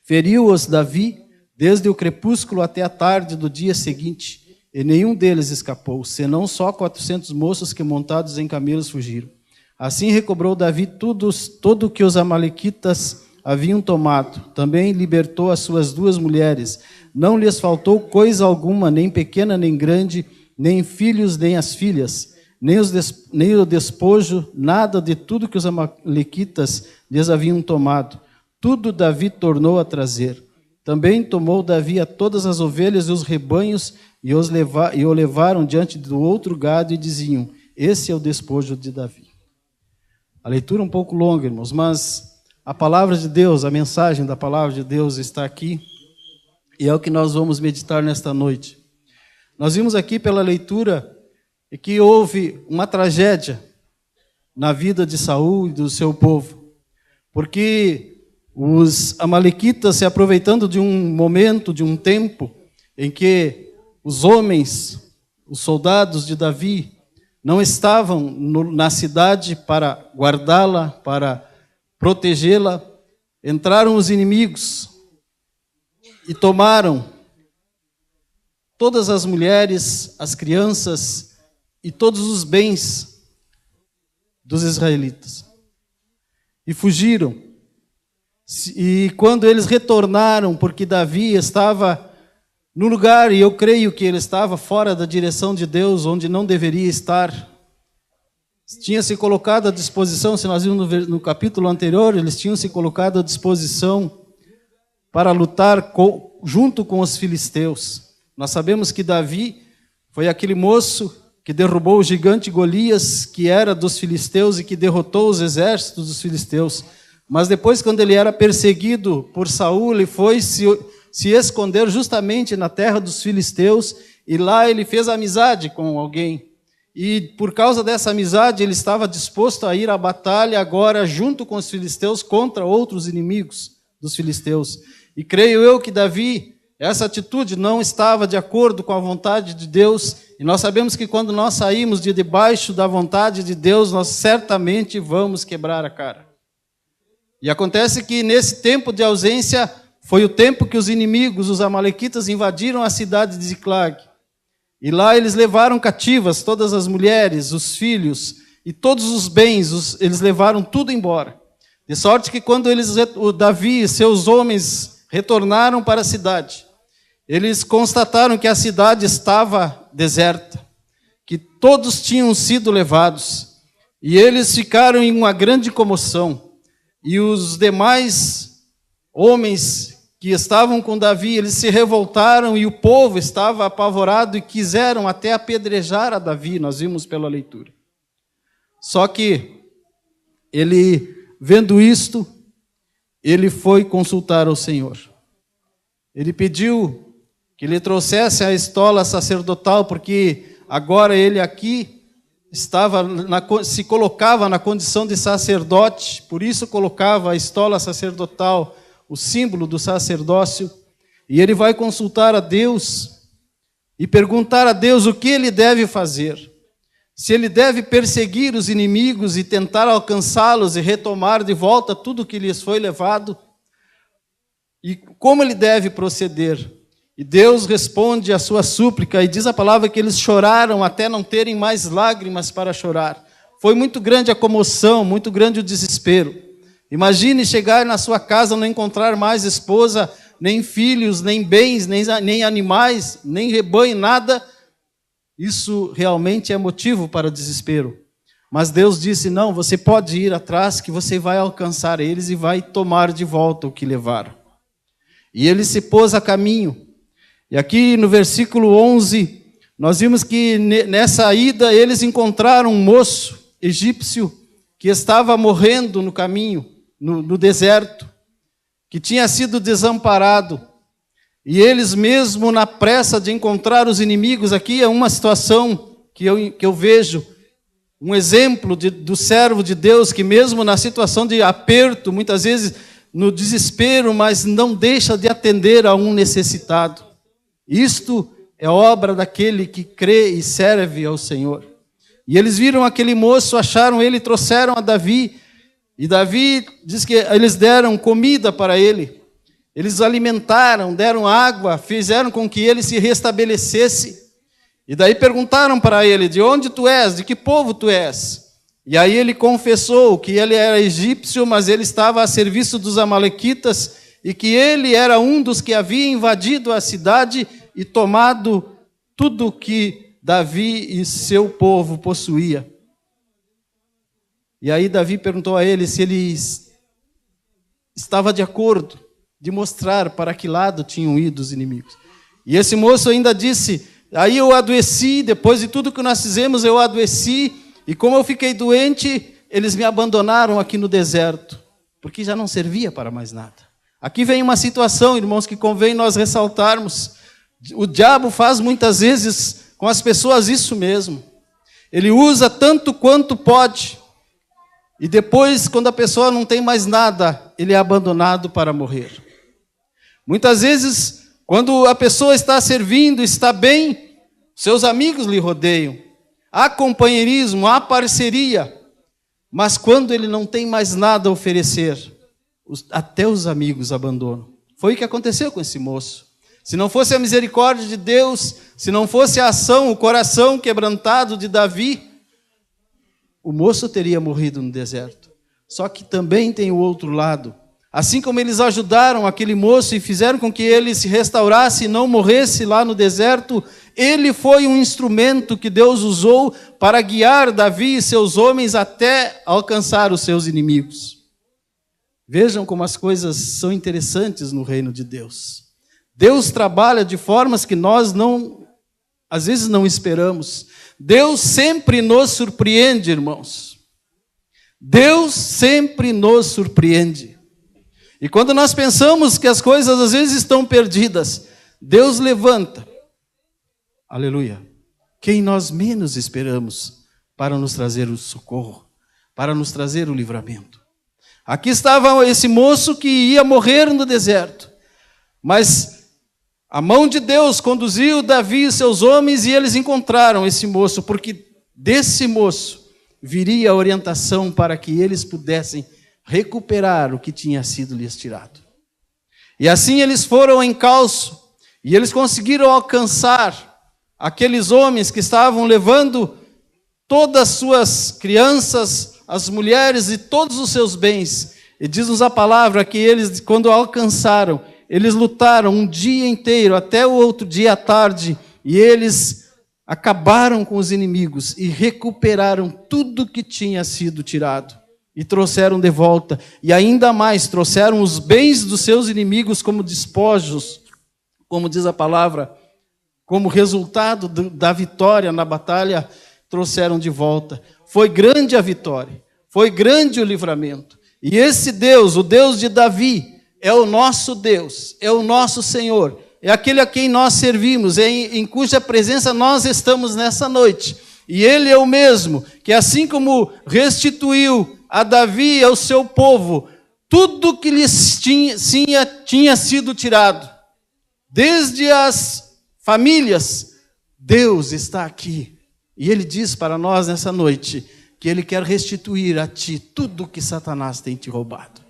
Feriu-os Davi desde o crepúsculo até a tarde do dia seguinte, e nenhum deles escapou, senão só 400 moços que montados em camelos fugiram. Assim recobrou Davi tudo o que os amalequitas haviam tomado. Também libertou as suas 2 mulheres. Não lhes faltou coisa alguma, nem pequena nem grande, nem filhos nem as filhas, nem o despojo, nada de tudo que os amalequitas lhes haviam tomado. Tudo Davi tornou a trazer. Também tomou Davi a todas as ovelhas e os rebanhos e o levaram diante do outro gado e diziam: esse é o despojo de Davi. A leitura é um pouco longa, irmãos, mas a palavra de Deus, a mensagem da palavra de Deus está aqui e é o que nós vamos meditar nesta noite. Nós vimos aqui pela leitura que houve uma tragédia na vida de Saul e do seu povo, porque os amalequitas, se aproveitando de um momento, de um tempo, em que os homens, os soldados de Davi, não estavam na cidade para guardá-la, para protegê-la, entraram os inimigos e tomaram todas as mulheres, as crianças e todos os bens dos israelitas. E fugiram. E quando eles retornaram, porque Davi estava no lugar, e eu creio que ele estava fora da direção de Deus, onde não deveria estar, tinha se colocado à disposição, se nós vimos no capítulo anterior, eles tinham se colocado à disposição para lutar junto com os filisteus. Nós sabemos que Davi foi aquele moço que derrubou o gigante Golias, que era dos filisteus e que derrotou os exércitos dos filisteus. Mas depois, quando ele era perseguido por Saul, ele foi se esconder justamente na terra dos filisteus, e lá ele fez amizade com alguém. E por causa dessa amizade, ele estava disposto a ir à batalha agora junto com os filisteus contra outros inimigos dos filisteus. E creio eu que Davi, essa atitude não estava de acordo com a vontade de Deus, e nós sabemos que quando nós saímos de debaixo da vontade de Deus, nós certamente vamos quebrar a cara. E acontece que nesse tempo de ausência, foi o tempo que os inimigos, os amalequitas, invadiram a cidade de Ziclag. E lá eles levaram cativas todas as mulheres, os filhos e todos os bens, eles levaram tudo embora. De sorte que quando o Davi e seus homens retornaram para a cidade, eles constataram que a cidade estava deserta, que todos tinham sido levados, e eles ficaram em uma grande comoção. E os demais homens que estavam com Davi, eles se revoltaram e o povo estava apavorado e quiseram até apedrejar a Davi, nós vimos pela leitura. Só que ele, vendo isto, ele foi consultar ao Senhor. Ele pediu que lhe trouxesse a estola sacerdotal, porque agora ele aqui se colocava na condição de sacerdote, por isso colocava a estola sacerdotal, o símbolo do sacerdócio, e ele vai consultar a Deus e perguntar a Deus o que ele deve fazer. Se ele deve perseguir os inimigos e tentar alcançá-los e retomar de volta tudo que lhes foi levado, e como ele deve proceder. E Deus responde à sua súplica, e diz a palavra que eles choraram até não terem mais lágrimas para chorar. Foi muito grande a comoção, muito grande o desespero. Imagine chegar na sua casa, não encontrar mais esposa, nem filhos, nem bens, nem animais, nem rebanho, nada. Isso realmente é motivo para desespero. Mas Deus disse: não, você pode ir atrás, que você vai alcançar eles e vai tomar de volta o que levaram. E ele se pôs a caminho. E aqui no versículo 11, nós vimos que nessa ida eles encontraram um moço egípcio que estava morrendo no caminho, no deserto, que tinha sido desamparado. E eles mesmo na pressa de encontrar os inimigos, aqui é uma situação que eu vejo, um exemplo do servo de Deus, que mesmo na situação de aperto, muitas vezes no desespero, mas não deixa de atender a um necessitado. Isto é obra daquele que crê e serve ao Senhor. E eles viram aquele moço, acharam ele, trouxeram a Davi. E Davi diz que eles deram comida para ele. Eles alimentaram, deram água, fizeram com que ele se restabelecesse. E daí perguntaram para ele: de onde tu és? De que povo tu és? E aí ele confessou que ele era egípcio, mas ele estava a serviço dos amalequitas, e que ele era um dos que havia invadido a cidade e tomado tudo que Davi e seu povo possuía. E aí Davi perguntou a ele se ele estava de acordo de mostrar para que lado tinham ido os inimigos. E esse moço ainda disse: aí eu adoeci, depois de tudo que nós fizemos, eu adoeci, e como eu fiquei doente, eles me abandonaram aqui no deserto, porque já não servia para mais nada. Aqui vem uma situação, irmãos, que convém nós ressaltarmos. O diabo faz muitas vezes com as pessoas isso mesmo. Ele usa tanto quanto pode. E depois, quando a pessoa não tem mais nada, ele é abandonado para morrer. Muitas vezes, quando a pessoa está servindo, está bem, seus amigos lhe rodeiam. Há companheirismo, há parceria. Mas quando ele não tem mais nada a oferecer, até os amigos abandonam. Foi o que aconteceu com esse moço. Se não fosse a misericórdia de Deus, se não fosse a ação, o coração quebrantado de Davi, o moço teria morrido no deserto. Só que também tem o outro lado. Assim como eles ajudaram aquele moço e fizeram com que ele se restaurasse e não morresse lá no deserto, ele foi um instrumento que Deus usou para guiar Davi e seus homens até alcançar os seus inimigos. Vejam como as coisas são interessantes no reino de Deus. Deus trabalha de formas que nós às vezes não esperamos. Deus sempre nos surpreende, irmãos. Deus sempre nos surpreende. E quando nós pensamos que as coisas às vezes estão perdidas, Deus levanta, aleluia, quem nós menos esperamos para nos trazer o socorro, para nos trazer o livramento. Aqui estava esse moço que ia morrer no deserto, mas a mão de Deus conduziu Davi e seus homens e eles encontraram esse moço, porque desse moço viria a orientação para que eles pudessem recuperar o que tinha sido lhes tirado. E assim eles foram ao encalço e eles conseguiram alcançar aqueles homens que estavam levando todas as suas crianças, as mulheres e todos os seus bens. E diz-nos a palavra que eles, quando alcançaram, eles lutaram um dia inteiro, até o outro dia à tarde, e eles acabaram com os inimigos e recuperaram tudo que tinha sido tirado. E trouxeram de volta, e ainda mais, trouxeram os bens dos seus inimigos como despojos, como diz a palavra, como resultado da vitória na batalha, trouxeram de volta. Foi grande a vitória, foi grande o livramento. E esse Deus, o Deus de Davi, é o nosso Deus, é o nosso Senhor, é aquele a quem nós servimos, em cuja presença nós estamos nessa noite. E Ele é o mesmo, que assim como restituiu a Davi e ao seu povo tudo que lhes tinha sido tirado, desde as famílias, Deus está aqui. E Ele diz para nós nessa noite que Ele quer restituir a ti tudo que Satanás tem te roubado.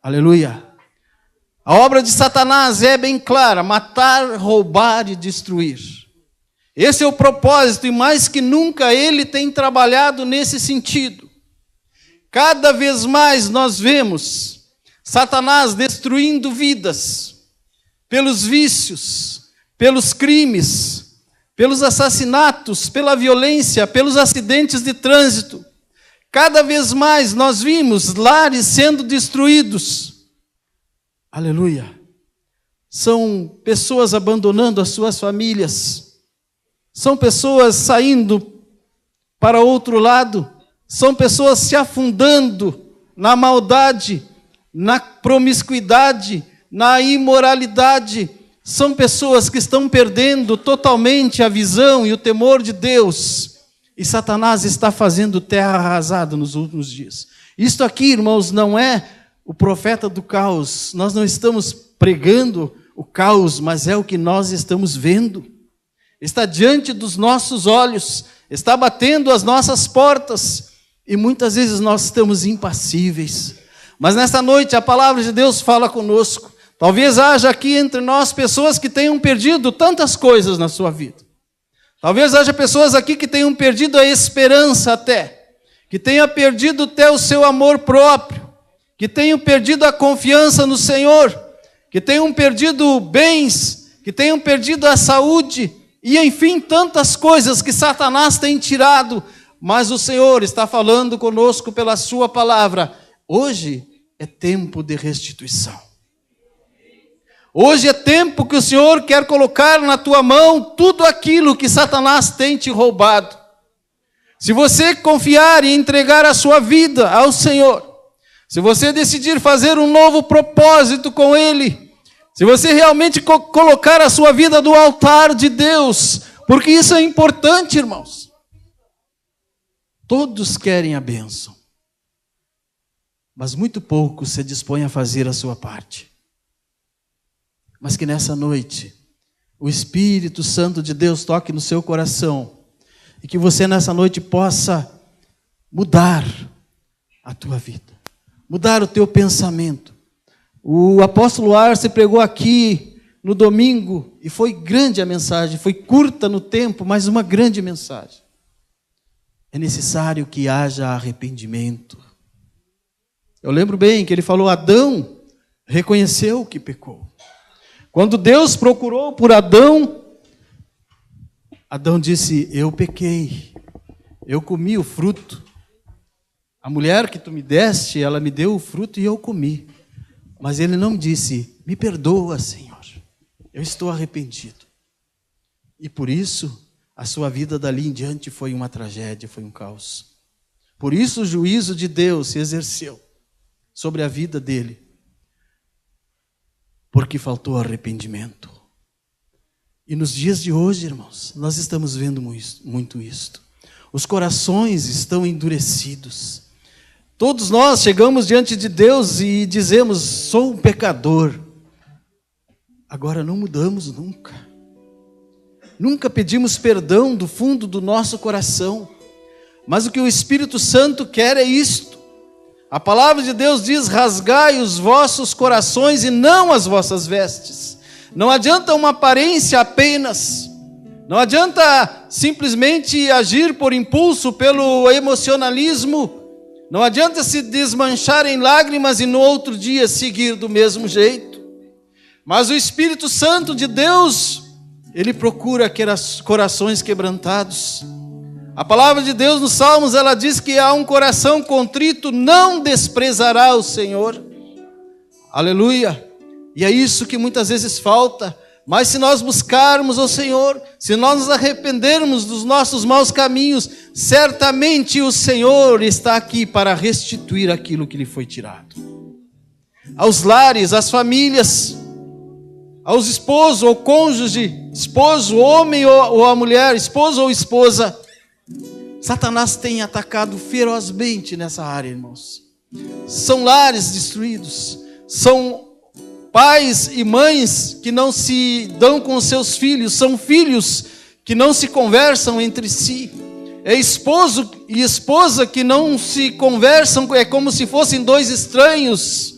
Aleluia. A obra de Satanás é bem clara: matar, roubar e destruir. Esse é o propósito, e mais que nunca ele tem trabalhado nesse sentido. Cada vez mais nós vemos Satanás destruindo vidas, pelos vícios, pelos crimes, pelos assassinatos, pela violência, pelos acidentes de trânsito. Cada vez mais nós vimos lares sendo destruídos. Aleluia. São pessoas abandonando as suas famílias. São pessoas saindo para outro lado. São pessoas se afundando na maldade, na promiscuidade, na imoralidade. São pessoas que estão perdendo totalmente a visão e o temor de Deus. E Satanás está fazendo terra arrasada nos últimos dias. Isto aqui, irmãos, não é o profeta do caos. Nós não estamos pregando o caos, mas é o que nós estamos vendo. Está diante dos nossos olhos, está batendo as nossas portas. E muitas vezes nós estamos impassíveis. Mas nesta noite a palavra de Deus fala conosco. Talvez haja aqui entre nós pessoas que tenham perdido tantas coisas na sua vida. Talvez haja pessoas aqui que tenham perdido a esperança até. Que tenham perdido até o seu amor próprio. Que tenham perdido a confiança no Senhor. Que tenham perdido bens. Que tenham perdido a saúde. E enfim, tantas coisas que Satanás tem tirado. Mas o Senhor está falando conosco pela sua palavra. Hoje é tempo de restituição. Hoje é tempo que o Senhor quer colocar na tua mão tudo aquilo que Satanás tem te roubado. Se você confiar e entregar a sua vida ao Senhor, se você decidir fazer um novo propósito com Ele, se você realmente colocar a sua vida no altar de Deus, porque isso é importante, irmãos. Todos querem a bênção, mas muito poucos se dispõem a fazer a sua parte. Mas que nessa noite, o Espírito Santo de Deus toque no seu coração, e que você nessa noite possa mudar a tua vida, mudar o teu pensamento. O apóstolo Arce pregou aqui no domingo, e foi grande a mensagem, foi curta no tempo, mas uma grande mensagem. É necessário que haja arrependimento. Eu lembro bem que ele falou, Adão reconheceu que pecou. Quando Deus procurou por Adão, Adão disse, eu pequei, eu comi o fruto. A mulher que tu me deste, ela me deu o fruto e eu comi. Mas ele não disse, me perdoa, Senhor, eu estou arrependido. E por isso, a sua vida dali em diante foi uma tragédia, foi um caos. Por isso o juízo de Deus se exerceu sobre a vida dele. Porque faltou arrependimento. E nos dias de hoje, irmãos, nós estamos vendo muito isto. Os corações estão endurecidos. Todos nós chegamos diante de Deus e dizemos, sou um pecador. Agora não mudamos nunca. Nunca pedimos perdão do fundo do nosso coração. Mas o que o Espírito Santo quer é isto. A palavra de Deus diz, rasgai os vossos corações e não as vossas vestes. Não adianta uma aparência apenas. Não adianta simplesmente agir por impulso, pelo emocionalismo. Não adianta se desmanchar em lágrimas e no outro dia seguir do mesmo jeito. Mas o Espírito Santo de Deus, Ele procura corações quebrantados. A palavra de Deus nos Salmos, ela diz que há um coração contrito, não desprezará o Senhor. Aleluia. E é isso que muitas vezes falta. Mas se nós buscarmos o Senhor, se nós nos arrependermos dos nossos maus caminhos, certamente o Senhor está aqui para restituir aquilo que lhe foi tirado. Aos lares, às famílias, aos esposos ou cônjuge, esposo, homem ou a mulher, esposo ou esposa, Satanás tem atacado ferozmente nessa área, irmãos. São lares destruídos, são pais e mães que não se dão com os seus filhos, são filhos que não se conversam entre si. É esposo e esposa que não se conversam, é como se fossem dois estranhos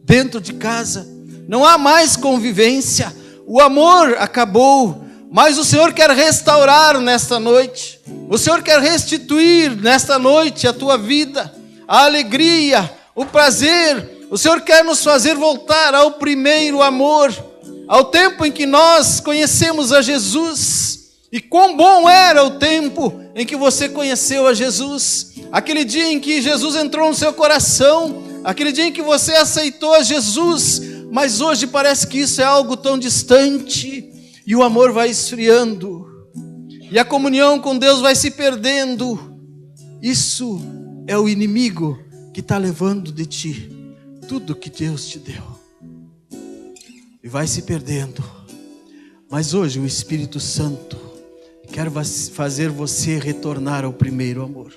dentro de casa. Não há mais convivência, o amor acabou. Mas o Senhor quer restaurar nesta noite. O Senhor quer restituir nesta noite a tua vida, a alegria, o prazer. O Senhor quer nos fazer voltar ao primeiro amor, ao tempo em que nós conhecemos a Jesus. E quão bom era o tempo em que você conheceu a Jesus. Aquele dia em que Jesus entrou no seu coração, aquele dia em que você aceitou a Jesus. Mas hoje parece que isso é algo tão distante. E o amor vai esfriando. E a comunhão com Deus vai se perdendo. Isso é o inimigo que está levando de ti tudo que Deus te deu. E vai se perdendo. Mas hoje o Espírito Santo quer fazer você retornar ao primeiro amor.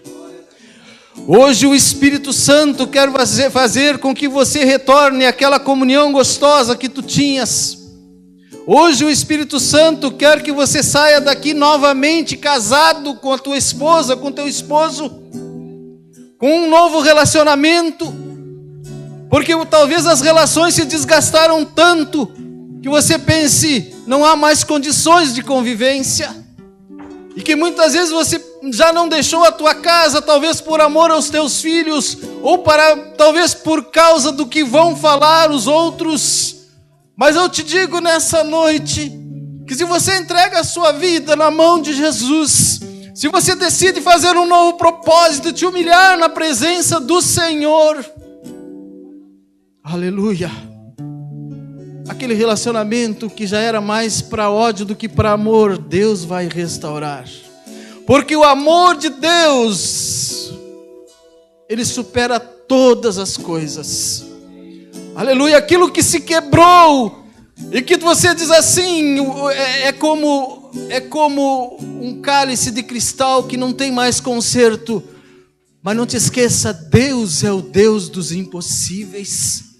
Hoje o Espírito Santo quer fazer com que você retorne àquela comunhão gostosa que tu tinhas. Hoje o Espírito Santo quer que você saia daqui novamente casado com a tua esposa, com o teu esposo, com um novo relacionamento, porque talvez as relações se desgastaram tanto que você pense, não há mais condições de convivência, e que muitas vezes você já não deixou a tua casa, talvez por amor aos teus filhos, ou talvez por causa do que vão falar os outros. Mas eu te digo nessa noite, que se você entrega a sua vida na mão de Jesus, se você decide fazer um novo propósito, te humilhar na presença do Senhor, aleluia, aquele relacionamento que já era mais para ódio do que para amor, Deus vai restaurar. Porque o amor de Deus, ele supera todas as coisas. Aleluia, aquilo que se quebrou, e que você diz assim, é como um cálice de cristal que não tem mais conserto. Mas não te esqueça, Deus é o Deus dos impossíveis.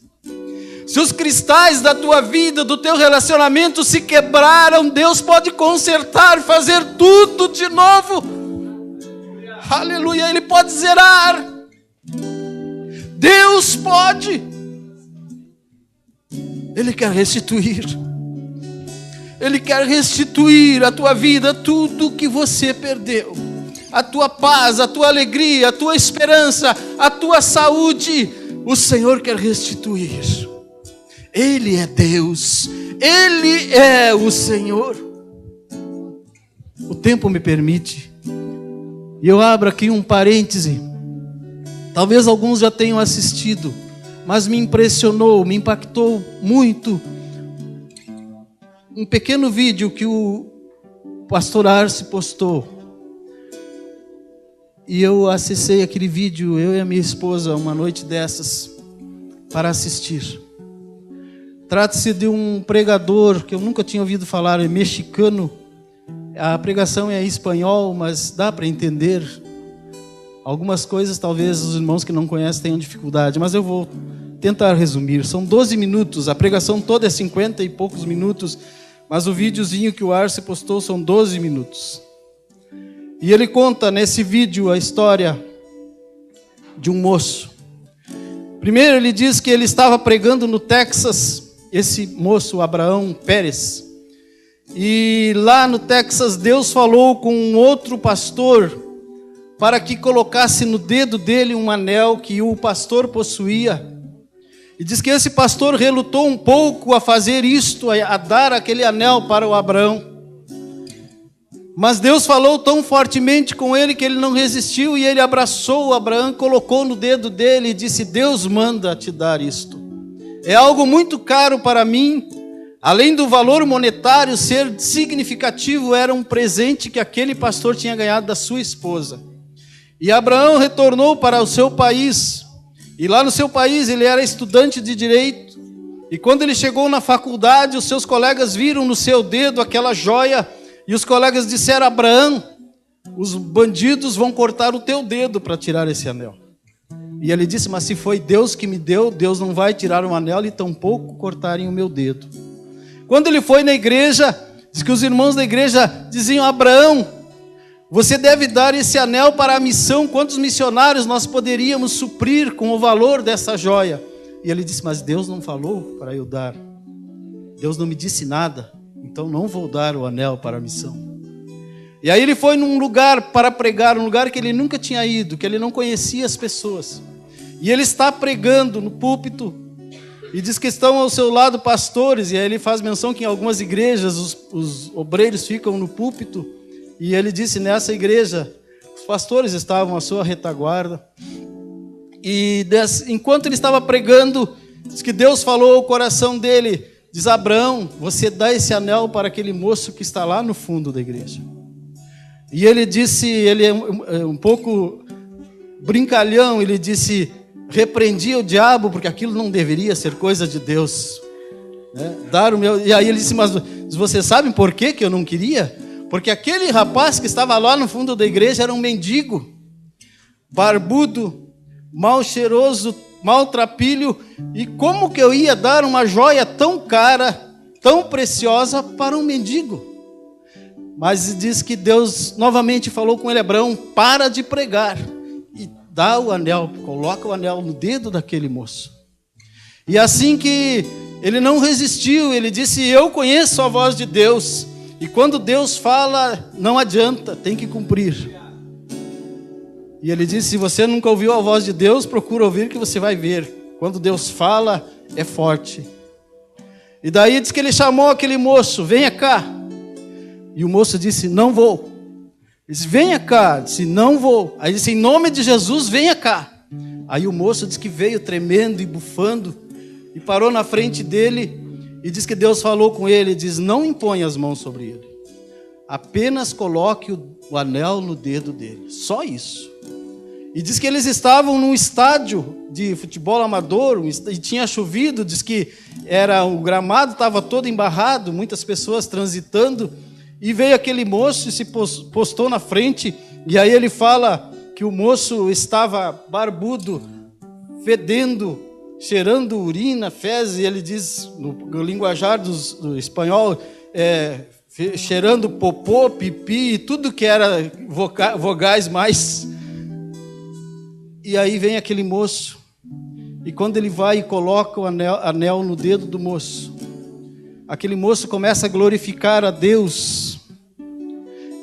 Se os cristais da tua vida, do teu relacionamento se quebraram, Deus pode consertar, fazer tudo de novo. Aleluia, Ele pode zerar. Deus pode. Ele quer restituir. Ele quer restituir à tua vida tudo que você perdeu. A tua paz, a tua alegria, a tua esperança, a tua saúde. O Senhor quer restituir. Ele é Deus, Ele é o Senhor. O tempo me permite, e eu abro aqui um parêntese. Talvez alguns já tenham assistido, mas me impressionou, me impactou muito um pequeno vídeo que o pastor Arce postou. E eu acessei aquele vídeo, eu e a minha esposa, uma noite dessas, para assistir. Trata-se de um pregador que eu nunca tinha ouvido falar, é mexicano. A pregação é em espanhol, mas dá para entender. Algumas coisas talvez os irmãos que não conhecem tenham dificuldade, mas eu vou tentar resumir. São 12 minutos, a pregação toda é 50 e poucos minutos, mas o videozinho que o Arce postou são 12 minutos. E ele conta nesse vídeo a história de um moço. Primeiro ele diz que ele estava pregando no Texas, esse moço, Abraão Pérez. E lá no Texas, Deus falou com um outro pastor para que colocasse no dedo dele um anel que o pastor possuía. E diz que esse pastor relutou um pouco a fazer isto, a dar aquele anel para o Abraão. Mas Deus falou tão fortemente com ele que ele não resistiu, e ele abraçou o Abraão, colocou no dedo dele e disse: Deus manda te dar isto. É algo muito caro para mim. Além do valor monetário ser significativo, era um presente que aquele pastor tinha ganhado da sua esposa. E Abraão retornou para o seu país. E lá no seu país ele era estudante de direito. E quando ele chegou na faculdade, os seus colegas viram no seu dedo aquela joia. E os colegas disseram: Abraão, os bandidos vão cortar o teu dedo para tirar esse anel. E ele disse: mas se foi Deus que me deu, Deus não vai tirar o anel e tampouco cortarem o meu dedo. Quando ele foi na igreja, diz que os irmãos da igreja diziam: Abraão, você deve dar esse anel para a missão. Quantos missionários nós poderíamos suprir com o valor dessa joia? E ele disse: mas Deus não falou para eu dar. Deus não me disse nada, então não vou dar o anel para a missão. E aí ele foi num lugar para pregar, um lugar que ele nunca tinha ido, que ele não conhecia as pessoas. E ele está pregando no púlpito, e diz que estão ao seu lado pastores, e aí ele faz menção que em algumas igrejas os obreiros ficam no púlpito, e ele disse: nessa igreja, os pastores estavam à sua retaguarda. E enquanto ele estava pregando, diz que Deus falou ao coração dele, diz: Abraão, você dá esse anel para aquele moço que está lá no fundo da igreja. E ele disse, ele é um pouco brincalhão, ele disse: repreendi o diabo, porque aquilo não deveria ser coisa de Deus. Dar o meu... E aí ele disse: mas você sabe por que eu não queria? Porque aquele rapaz que estava lá no fundo da igreja era um mendigo, barbudo, mal cheiroso, maltrapilho, e como que eu ia dar uma joia tão cara, tão preciosa para um mendigo? Mas diz que Deus novamente falou com ele: Abraão, para de pregar e dá o anel, coloca o anel no dedo daquele moço. E assim que ele não resistiu, ele disse: eu conheço a voz de Deus, e quando Deus fala, não adianta, tem que cumprir. E ele disse: se você nunca ouviu a voz de Deus, procura ouvir que você vai ver. Quando Deus fala, é forte. E daí diz que ele chamou aquele moço: venha cá. E o moço disse: não vou. Ele disse: venha cá. Disse: não vou. Aí disse: em nome de Jesus, venha cá. Aí o moço disse que veio tremendo e bufando, e parou na frente dele, E diz que Deus falou com ele, diz, não imponha as mãos sobre ele. Apenas coloque o anel no dedo dele. Só isso. E diz que eles estavam num estádio de futebol amador, e tinha chovido, diz que o gramado estava todo embarrado, muitas pessoas transitando, e veio aquele moço e se postou na frente, e aí ele fala que o moço estava barbudo, fedendo, cheirando urina, fezes, e ele diz, no linguajar do espanhol, cheirando popô, pipi, tudo que era vogais mais. E aí vem aquele moço, e quando ele vai e coloca o anel no dedo do moço, aquele moço começa a glorificar a Deus.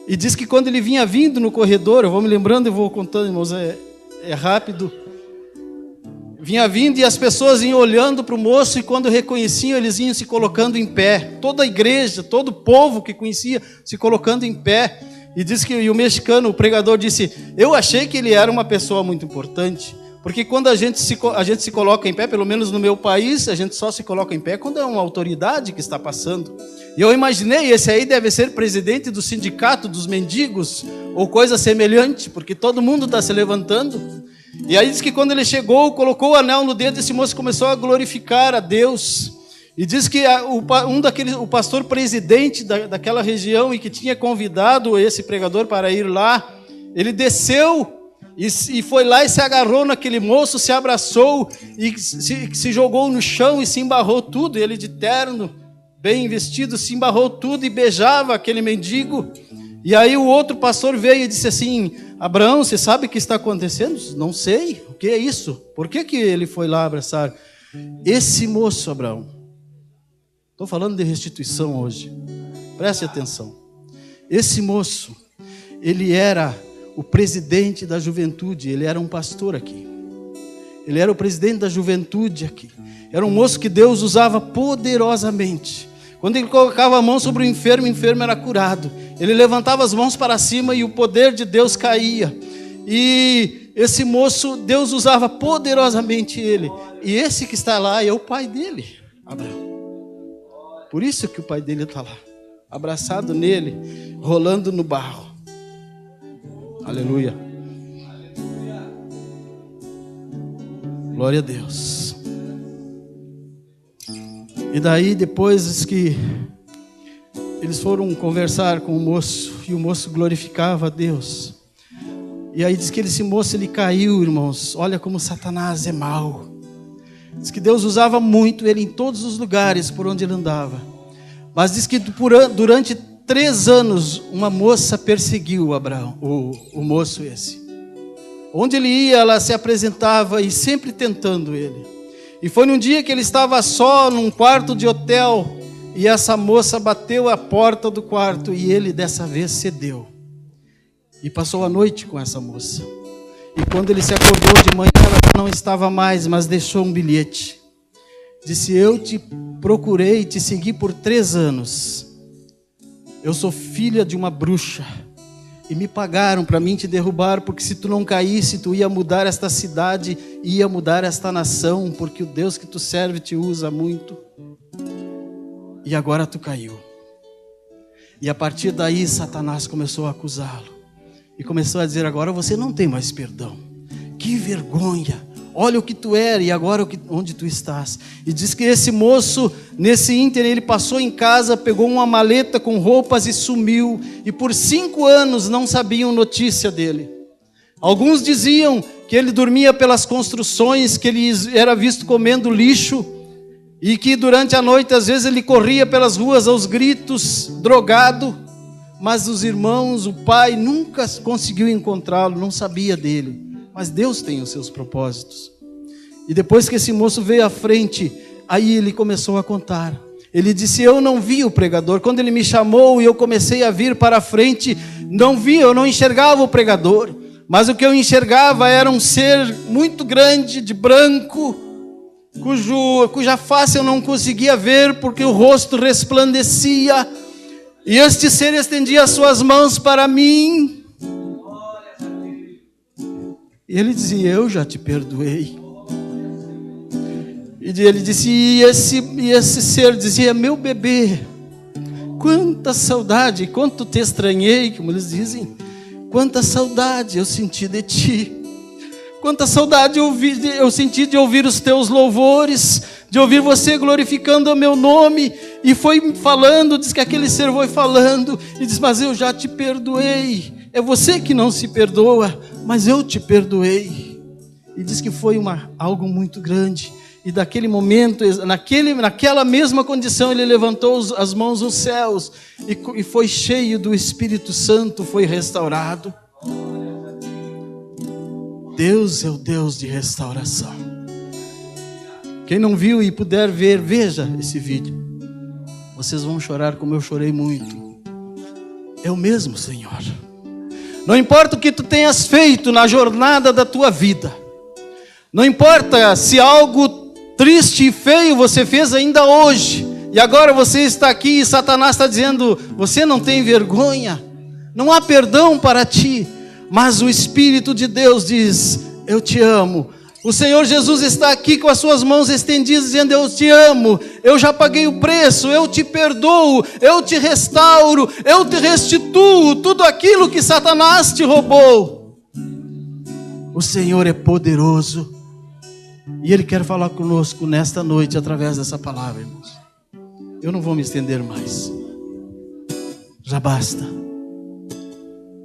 E diz que quando ele vinha vindo no corredor, eu vou me lembrando e vou contando, irmãos, é rápido. Vinha vindo e as pessoas iam olhando para o moço, e quando reconheciam, eles iam se colocando em pé. Toda a igreja, todo o povo que conhecia, se colocando em pé. E diz que o mexicano, o pregador, disse, eu achei que ele era uma pessoa muito importante, porque quando a gente se coloca em pé, pelo menos no meu país, a gente só se coloca em pé quando é uma autoridade que está passando. E eu imaginei, esse aí deve ser presidente do sindicato dos mendigos, ou coisa semelhante, porque todo mundo está se levantando. E aí diz que quando ele chegou, colocou o anel no dedo, esse moço começou a glorificar a Deus. E diz que o pastor presidente daquela região, e que tinha convidado esse pregador para ir lá, ele desceu e foi lá e se agarrou naquele moço, se abraçou e se jogou no chão e se embarrou tudo. Ele de terno, bem vestido, se embarrou tudo e beijava aquele mendigo. E aí o outro pastor veio e disse assim, Abraão, você sabe o que está acontecendo? Não sei, o que é isso? Por que ele foi lá abraçar? Esse moço, Abraão, estou falando de restituição hoje, preste atenção. Esse moço, ele era o presidente da juventude, ele era um pastor aqui. Ele era o presidente da juventude aqui. Era um moço que Deus usava poderosamente. Quando ele colocava a mão sobre o enfermo era curado. Ele levantava as mãos para cima e o poder de Deus caía. E esse moço, Deus usava poderosamente ele. E esse que está lá é o pai dele, Abraão. Por isso que o pai dele está lá, abraçado nele, rolando no barro. Aleluia. Glória a Deus. E daí depois diz que eles foram conversar com o moço, e o moço glorificava a Deus. E aí diz que esse moço, ele caiu, irmãos. Olha como Satanás é mau. Diz que Deus usava muito ele em todos os lugares por onde ele andava. Mas diz que durante 3 anos uma moça perseguiu Abraão, o moço esse. Onde ele ia, ela se apresentava e sempre tentando ele. E foi num dia que ele estava só num quarto de hotel, e essa moça bateu a porta do quarto, e ele dessa vez cedeu. E passou a noite com essa moça. E quando ele se acordou de manhã, ela não estava mais, mas deixou um bilhete. Disse, eu te procurei e te segui por 3 anos. Eu sou filha de uma bruxa. E me pagaram para mim te derrubar, porque se tu não caísse, tu ia mudar esta cidade, ia mudar esta nação, porque o Deus que tu serve te usa muito. E agora tu caiu. E a partir daí, Satanás começou a acusá-lo. E começou a dizer, agora você não tem mais perdão. Que vergonha. Olha o que tu era e agora onde tu estás. E diz que esse moço, nesse ínterim, ele passou em casa, pegou uma maleta com roupas e sumiu. E por 5 anos não sabiam notícia dele. Alguns diziam que ele dormia pelas construções, que ele era visto comendo lixo. E que durante a noite, às vezes, ele corria pelas ruas aos gritos, drogado. Mas os irmãos, o pai, nunca conseguiu encontrá-lo, não sabia dele. Mas Deus tem os seus propósitos. E depois que esse moço veio à frente, aí ele começou a contar. Ele disse, eu não vi o pregador. Quando ele me chamou e eu comecei a vir para a frente, eu não enxergava o pregador. Mas o que eu enxergava era um ser muito grande, de branco, cuja face eu não conseguia ver, porque o rosto resplandecia. E este ser estendia as suas mãos para mim. E ele dizia, eu já te perdoei. E ele disse, e esse ser dizia, meu bebê, quanta saudade, quanto te estranhei, como eles dizem, quanta saudade eu senti de ti, quanta saudade eu senti de ouvir os teus louvores, de ouvir você glorificando o meu nome. E foi falando, diz que aquele ser foi falando, e diz, mas eu já te perdoei, é você que não se perdoa, mas eu te perdoei. E diz que foi algo muito grande. E daquele momento, naquela mesma condição, ele levantou as mãos aos céus e foi cheio do Espírito Santo, foi restaurado. Deus é o Deus de restauração. Quem não viu e puder ver, veja esse vídeo. Vocês vão chorar como eu chorei muito. É o mesmo Senhor. Não importa o que tu tenhas feito na jornada da tua vida. Não importa se algo triste e feio você fez ainda hoje, e agora você está aqui e Satanás está dizendo, você não tem vergonha, não há perdão para ti, mas o Espírito de Deus diz, eu te amo. O Senhor Jesus está aqui com as suas mãos estendidas, dizendo, eu te amo, eu já paguei o preço, eu te perdoo, eu te restauro, eu te restituo tudo aquilo que Satanás te roubou. O Senhor é poderoso. E Ele quer falar conosco nesta noite através dessa palavra, irmãos. Eu não vou me estender mais. Já basta.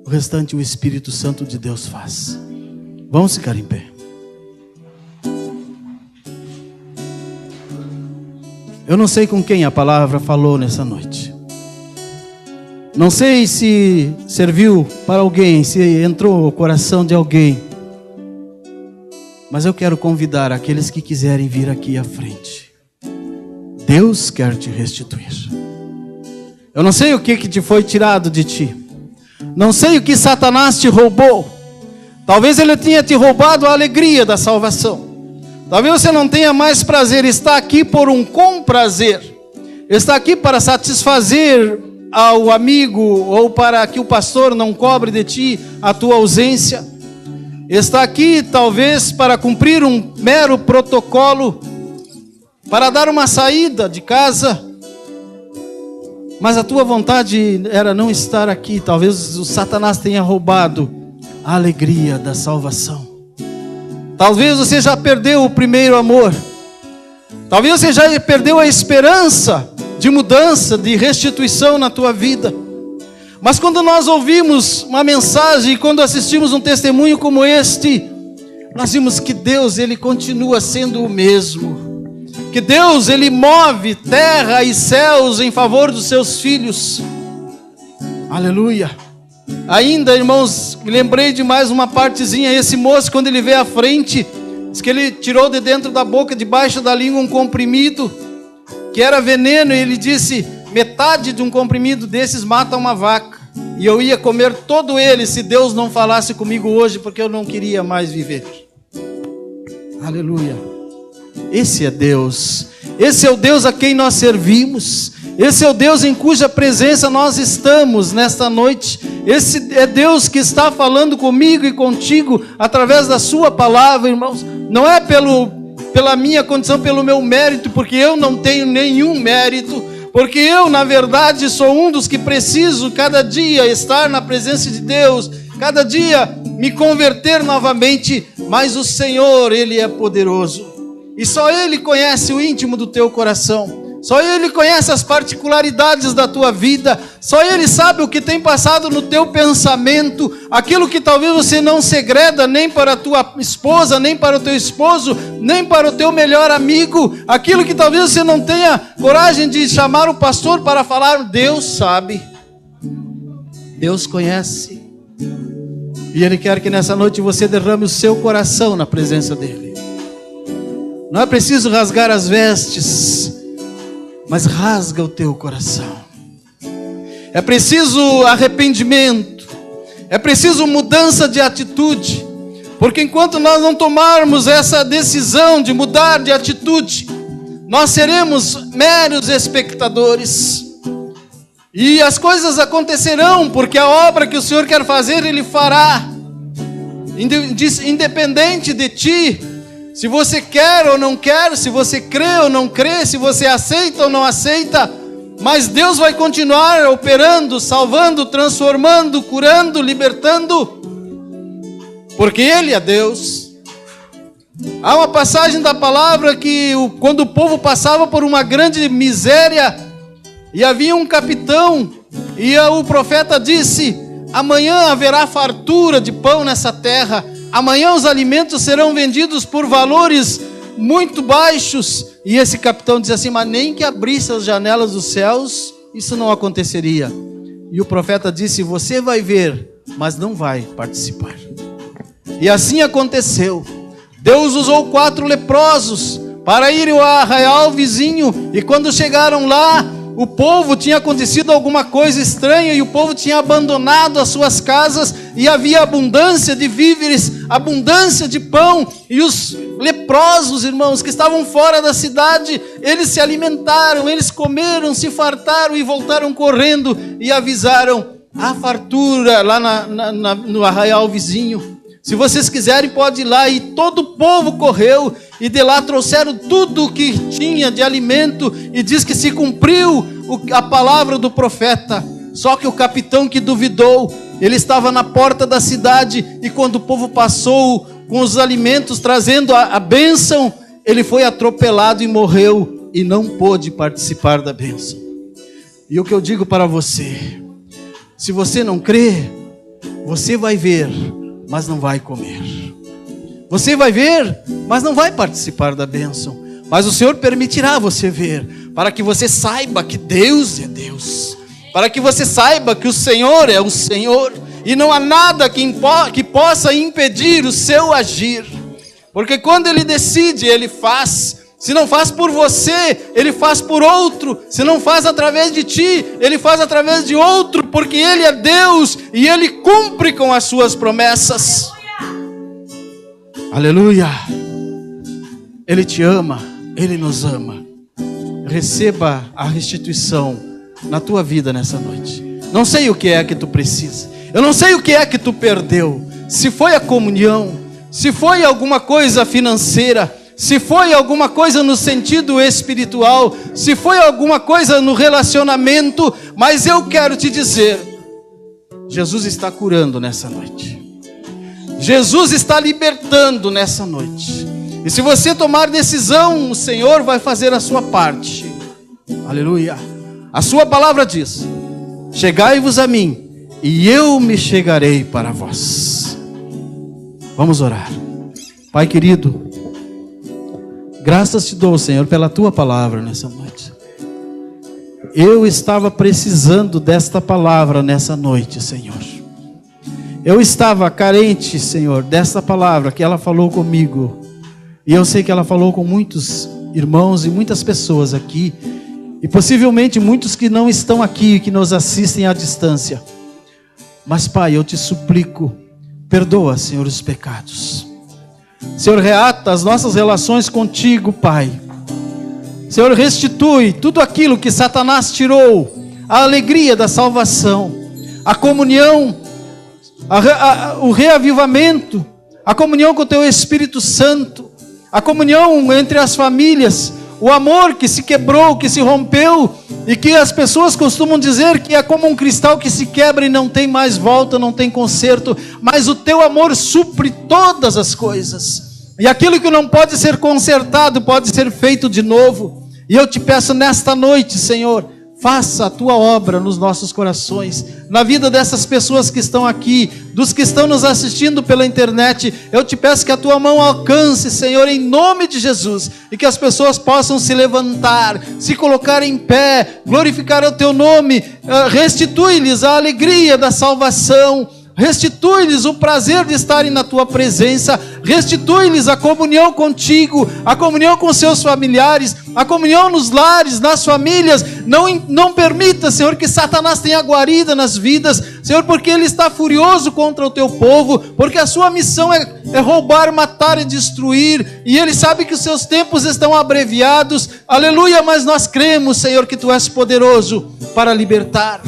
O restante o Espírito Santo de Deus faz. Vamos ficar em pé. Eu não sei com quem a palavra falou nessa noite. Não sei se serviu para alguém, se entrou no coração de alguém. Mas eu quero convidar aqueles que quiserem vir aqui à frente. Deus quer te restituir. Eu não sei o que te foi tirado de ti. Não sei o que Satanás te roubou. Talvez ele tenha te roubado a alegria da salvação. Talvez você não tenha mais prazer. Está aqui por um comprazer. Está aqui para satisfazer ao amigo ou para que o pastor não cobre de ti a tua ausência. Está aqui talvez para cumprir um mero protocolo, para dar uma saída de casa, mas a tua vontade era não estar aqui. Talvez o Satanás tenha roubado a alegria da salvação. Talvez você já perdeu o primeiro amor. Talvez você já perdeu a esperança de mudança, de restituição na tua vida. Mas quando nós ouvimos uma mensagem, quando assistimos um testemunho como este, nós vimos que Deus, Ele continua sendo o mesmo. Que Deus, Ele move terra e céus em favor dos seus filhos. Aleluia. Ainda, irmãos, lembrei de mais uma partezinha. Esse moço, quando ele veio à frente, diz que ele tirou de dentro da boca, debaixo da língua, um comprimido, que era veneno, e ele disse, metade de um comprimido desses mata uma vaca. E eu ia comer todo ele se Deus não falasse comigo hoje, porque eu não queria mais viver. Aleluia. Esse é Deus. Esse é o Deus a quem nós servimos. Esse é o Deus em cuja presença nós estamos nesta noite. Esse é Deus que está falando comigo e contigo através da sua palavra, irmãos. Não é pela minha condição, pelo meu mérito, porque eu não tenho nenhum mérito. Porque eu, na verdade, sou um dos que preciso cada dia estar na presença de Deus, cada dia me converter novamente, mas o Senhor, Ele é poderoso, e só Ele conhece o íntimo do teu coração, só Ele conhece as particularidades da tua vida, só Ele sabe o que tem passado no teu pensamento, aquilo que talvez você não segreda nem para a tua esposa, nem para o teu esposo, nem para o teu melhor amigo, aquilo que talvez você não tenha coragem de chamar o pastor para falar. Deus sabe, Deus conhece, e Ele quer que nessa noite você derrame o seu coração na presença dEle. Não é preciso rasgar as vestes, mas rasga o teu coração. É preciso arrependimento, é preciso mudança de atitude, porque enquanto nós não tomarmos essa decisão de mudar de atitude, nós seremos meros espectadores, e as coisas acontecerão, porque a obra que o Senhor quer fazer, Ele fará, independente de ti, se você quer ou não quer, se você crê ou não crê, se você aceita ou não aceita, mas Deus vai continuar operando, salvando, transformando, curando, libertando, porque Ele é Deus. Há uma passagem da palavra que quando o povo passava por uma grande miséria, e havia um capitão, e o profeta disse: amanhã haverá fartura de pão nessa terra, amanhã os alimentos serão vendidos por valores muito baixos. E esse capitão disse assim: mas nem que abrisse as janelas dos céus, isso não aconteceria. E o profeta disse: você vai ver, mas não vai participar. E assim aconteceu. Deus usou 4 leprosos para ir ao arraial vizinho, e quando chegaram lá, o povo tinha acontecido alguma coisa estranha, e o povo tinha abandonado as suas casas, e havia abundância de víveres, abundância de pão, e os leprosos, irmãos, que estavam fora da cidade, eles se alimentaram, eles comeram, se fartaram e voltaram correndo e avisaram: há fartura lá no arraial vizinho. Se vocês quiserem, pode ir lá. E todo o povo correu, e de lá trouxeram tudo o que tinha de alimento, e diz que se cumpriu a palavra do profeta. Só que o capitão que duvidou, ele estava na porta da cidade, e quando o povo passou com os alimentos, trazendo a bênção, ele foi atropelado e morreu, e não pôde participar da bênção. E o que eu digo para você: se você não crê, você vai ver, mas não vai comer. Você vai ver, mas não vai participar da bênção. Mas o Senhor permitirá você ver, para que você saiba que Deus é Deus, para que você saiba que o Senhor é o Senhor, e não há nada que possa impedir o seu agir. Porque quando Ele decide, Ele faz. Se não faz por você, Ele faz por outro. Se não faz através de ti, Ele faz através de outro, porque Ele é Deus e Ele cumpre com as suas promessas. Aleluia! Ele te ama, Ele nos ama. Receba a restituição na tua vida nessa noite. Não sei o que é que tu precisa, eu não sei o que é que tu perdeu. Se foi a comunhão, se foi alguma coisa financeira, se foi alguma coisa no sentido espiritual, se foi alguma coisa no relacionamento, mas eu quero te dizer, Jesus está curando nessa noite. Jesus está libertando nessa noite. E se você tomar decisão, o Senhor vai fazer a sua parte. Aleluia. A sua palavra diz: chegai-vos a mim, e eu me chegarei para vós. Vamos orar. Pai querido, graças te dou, Senhor, pela tua palavra nessa noite. Eu estava precisando desta palavra nessa noite, Senhor. Eu estava carente, Senhor, desta palavra que ela falou comigo. E eu sei que ela falou com muitos irmãos e muitas pessoas aqui. E possivelmente muitos que não estão aqui, que nos assistem à distância. Mas, Pai, eu te suplico, perdoa, Senhor, os pecados. Senhor, reata as nossas relações contigo, Pai. Senhor, restitui tudo aquilo que Satanás tirou, a alegria da salvação, a comunhão, o reavivamento, a comunhão com o Teu Espírito Santo, a comunhão entre as famílias, o amor que se quebrou, que se rompeu, e que as pessoas costumam dizer que é como um cristal que se quebra e não tem mais volta, não tem conserto, mas o Teu amor supre todas as coisas, e aquilo que não pode ser consertado, pode ser feito de novo. E eu te peço nesta noite, Senhor, faça a Tua obra nos nossos corações, na vida dessas pessoas que estão aqui, dos que estão nos assistindo pela internet. Eu te peço que a Tua mão alcance, Senhor, em nome de Jesus, e que as pessoas possam se levantar, se colocar em pé, glorificar o Teu nome, restitui-lhes a alegria da salvação, restitui-lhes o prazer de estarem na Tua presença, restitui-lhes a comunhão contigo, a comunhão com seus familiares, a comunhão nos lares, nas famílias. Não permita, Senhor, que Satanás tenha guarida nas vidas, Senhor, porque ele está furioso contra o Teu povo, porque a sua missão é roubar, matar e destruir, e ele sabe que os seus tempos estão abreviados. Aleluia, mas nós cremos, Senhor, que Tu és poderoso para libertar,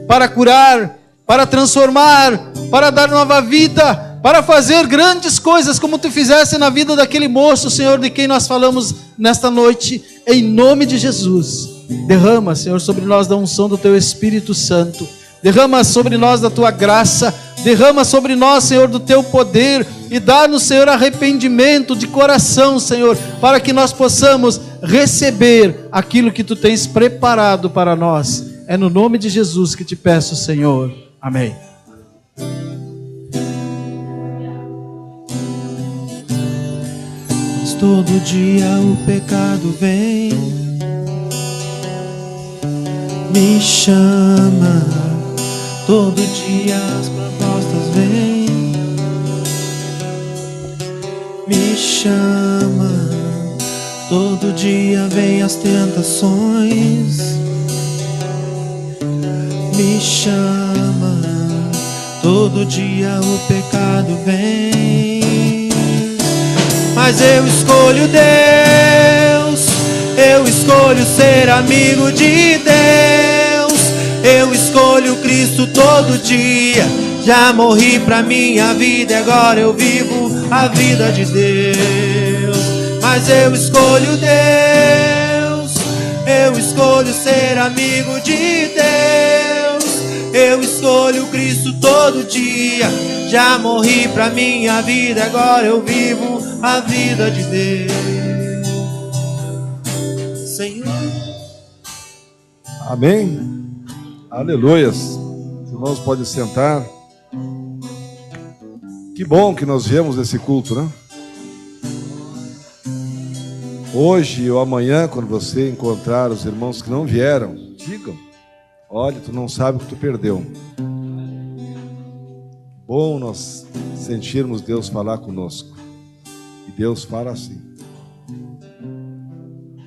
para curar, para transformar, para dar nova vida. para fazer grandes coisas, como tu fizeste na vida daquele moço, Senhor, de quem nós falamos nesta noite, em nome de Jesus. Derrama, Senhor, sobre nós da unção do teu Espírito Santo, derrama sobre nós da tua graça, derrama sobre nós, Senhor, do teu poder, e dá-nos, Senhor, arrependimento de coração, Senhor, para que nós possamos receber aquilo que tu tens preparado para nós. É no nome de Jesus que te peço, Senhor. Amém. Mas todo dia o pecado vem, me chama. Todo dia as propostas vêm, me chama. Todo dia vem as tentações, me chama. Todo dia o pecado vem, mas eu escolho Deus, eu escolho ser amigo de Deus, eu escolho Cristo todo dia. Já morri pra minha vida e agora eu vivo a vida de Deus. Mas eu escolho Deus, eu escolho ser amigo de Deus, eu escolho Cristo todo dia. Já morri pra minha vida, agora eu vivo a vida de Deus. Senhor. Amém? Aleluias. Os irmãos podem sentar. Que bom que nós viemos desse culto, né? Hoje ou amanhã, quando você encontrar os irmãos que não vieram, digam: olha, tu não sabe o que tu perdeu. Bom nós sentirmos Deus falar conosco. E Deus fala assim,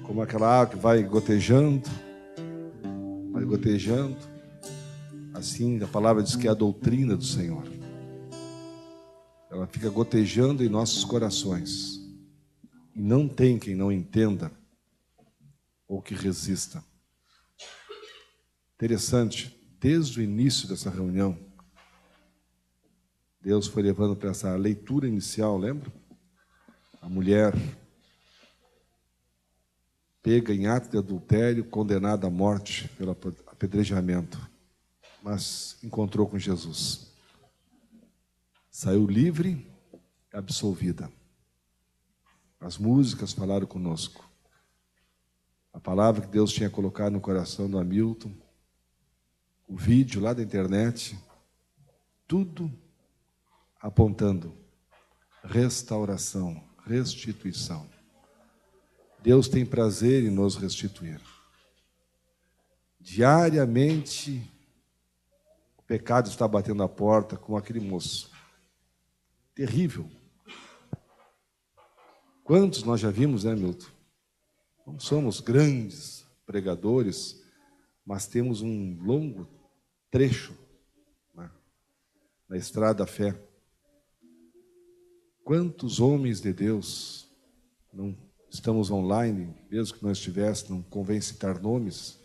como aquela água que vai gotejando, assim a palavra diz que é a doutrina do Senhor. Ela fica gotejando em nossos corações. E não tem quem não entenda ou que resista. Interessante, desde o início dessa reunião, Deus foi levando para essa leitura inicial, lembra? A mulher pega em ato de adultério, condenada à morte pelo apedrejamento, mas encontrou com Jesus. Saiu livre, absolvida. As músicas falaram conosco. A palavra que Deus tinha colocado no coração do Hamilton, o vídeo lá da internet, tudo apontando restauração, restituição. Deus tem prazer em nos restituir. Diariamente, o pecado está batendo a porta com aquele moço. Terrível. Quantos nós já vimos, né, Milton? Não somos grandes pregadores, mas temos um longo trecho, né, na estrada da fé. Quantos homens de Deus, não estamos online, mesmo que não estivesse, não convém citar nomes,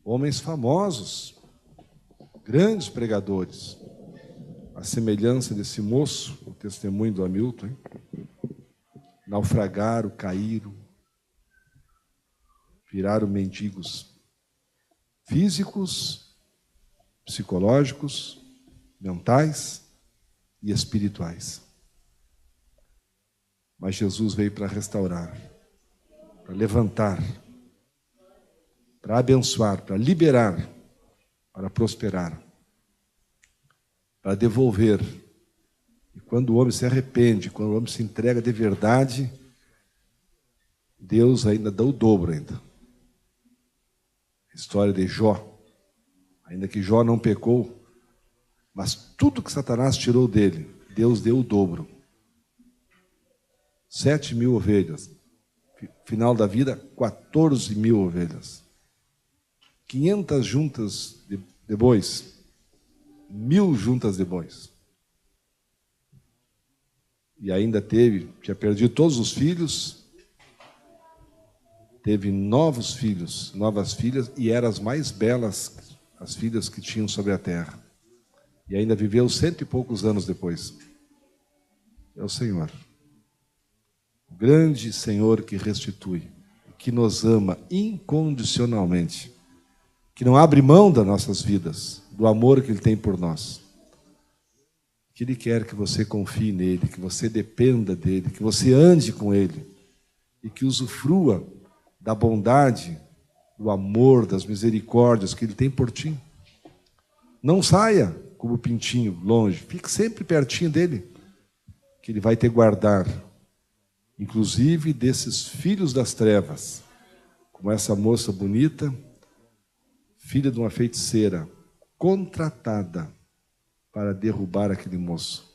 homens famosos, grandes pregadores, a semelhança desse moço, o testemunho do Hamilton, hein? Naufragaram, caíram, viraram mendigos físicos, psicológicos, mentais e espirituais. Mas Jesus veio para restaurar, para levantar, para abençoar, para liberar, para prosperar, para devolver. E quando o homem se arrepende, quando o homem se entrega de verdade, Deus ainda dá o dobro ainda. A história de Jó, ainda que Jó não pecou, mas tudo que Satanás tirou dele, Deus deu o dobro. 7.000 ovelhas. Final da vida, 14.000 ovelhas. 500 juntas de bois. 1.000 juntas de bois. E ainda tinha perdido todos os filhos, teve novos filhos, novas filhas, e eram as mais belas, as filhas que tinham sobre a terra. E ainda viveu 100 e poucos anos depois. é o Senhor. O grande Senhor que restitui, que nos ama incondicionalmente, que não abre mão das nossas vidas, do amor que Ele tem por nós. Que Ele quer que você confie nele, que você dependa dele, que você ande com Ele e que usufrua da bondade, do amor, das misericórdias que Ele tem por ti. Não saia como pintinho longe, fique sempre pertinho dele, que Ele vai te guardar, inclusive desses filhos das trevas, como essa moça bonita, filha de uma feiticeira, contratada para derrubar aquele moço.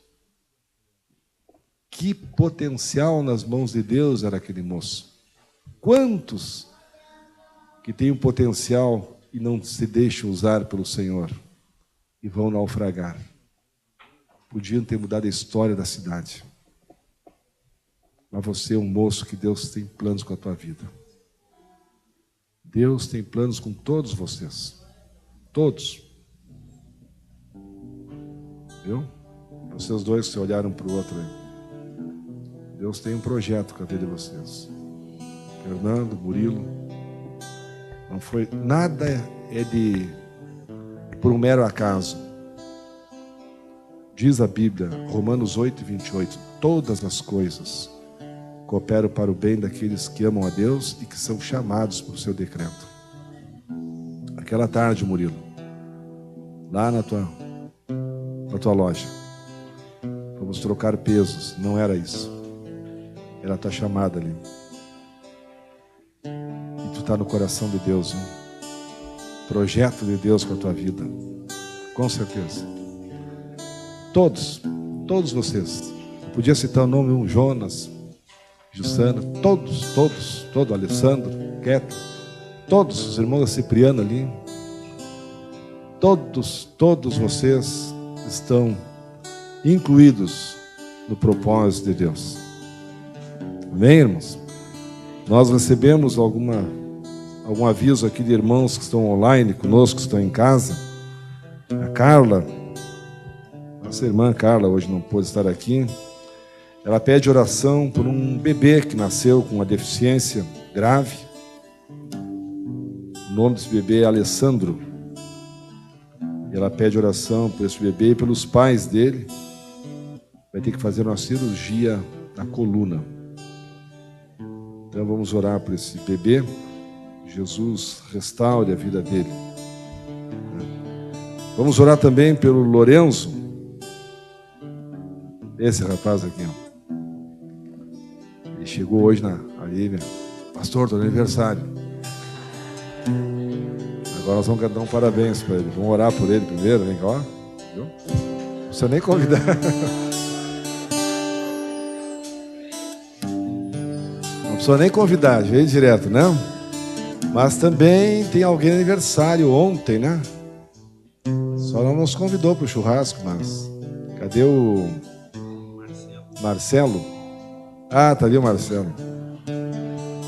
Que potencial nas mãos de Deus era aquele moço. Quantos que têm um potencial e não se deixam usar pelo Senhor e vão naufragar? Podiam ter mudado a história da cidade. Mas você é um moço que Deus tem planos com a tua vida. Deus tem planos com todos vocês. Todos. Viu? Vocês dois que se olharam para o outro aí. Deus tem um projeto com a vida de vocês. Fernando, Murilo. Não foi, nada é por um mero acaso. Diz a Bíblia, Romanos 8, 28, todas as coisas cooperam para o bem daqueles que amam a Deus e que são chamados por seu decreto. Aquela tarde, Murilo, lá na tua loja, vamos trocar pesos, não era isso. Era a tua chamada ali. E tu está no coração de Deus, viu? Projeto de Deus com a tua vida, com certeza. Todos vocês. Eu podia citar o nome um Jonas, Jussana, todos, Alessandro, Keto, todos os irmãos da Cipriana ali, todos vocês estão incluídos no propósito de Deus. Amém, irmãos? Nós recebemos algum aviso aqui de irmãos que estão online conosco, que estão em casa. A Carla, nossa irmã Carla, hoje não pôde estar aqui. Ela pede oração por um bebê que nasceu com uma deficiência grave. O nome desse bebê é Alessandro. E ela pede oração por esse bebê e pelos pais dele. Vai ter que fazer uma cirurgia na coluna. Então vamos orar por esse bebê. Jesus restaure a vida dele. Vamos orar também pelo Lourenço. Esse rapaz aqui, ó. Ele chegou hoje ali, pastor, do aniversário. Agora nós vamos cantar um parabéns para ele. Vamos orar por ele primeiro, vem cá, ó. Viu? Não precisa nem convidar. Não precisa nem convidar, veio direto, né? Mas também tem alguém aniversário ontem, né? Só não nos convidou para o churrasco, mas cadê o Marcelo? Ah, tá ali o Marcelo.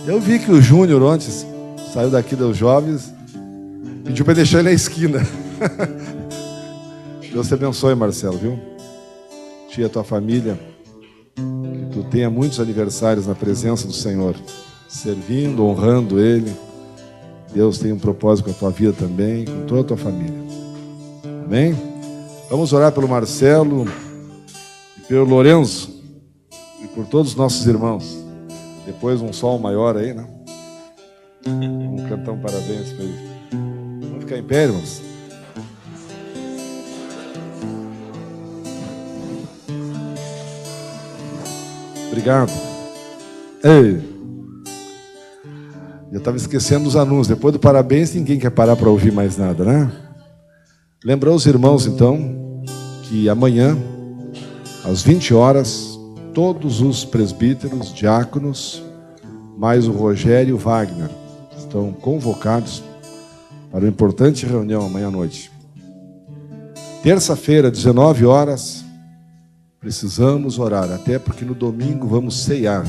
Eu vi que o Júnior ontem saiu daqui dos jovens, pediu para deixar ele na esquina. Deus te abençoe, Marcelo, viu? Tia, tua família, que tu tenha muitos aniversários na presença do Senhor, servindo, honrando Ele. Deus tem um propósito com a tua vida também, com toda a tua família. Amém? Vamos orar pelo Marcelo e pelo Lourenço e por todos os nossos irmãos. Depois um sol maior aí, né? Vamos cantar um parabéns para ele. Vamos ficar em pé, irmãos? Obrigado. Ei! Eu estava esquecendo dos anúncios. Depois do parabéns, ninguém quer parar para ouvir mais nada, né? Lembrar os irmãos, então, que amanhã, às 20 horas, todos os presbíteros, diáconos, mais o Rogério e o Wagner, estão convocados para uma importante reunião amanhã à noite. Terça-feira, 19 horas, precisamos orar, até porque no domingo vamos ceiar.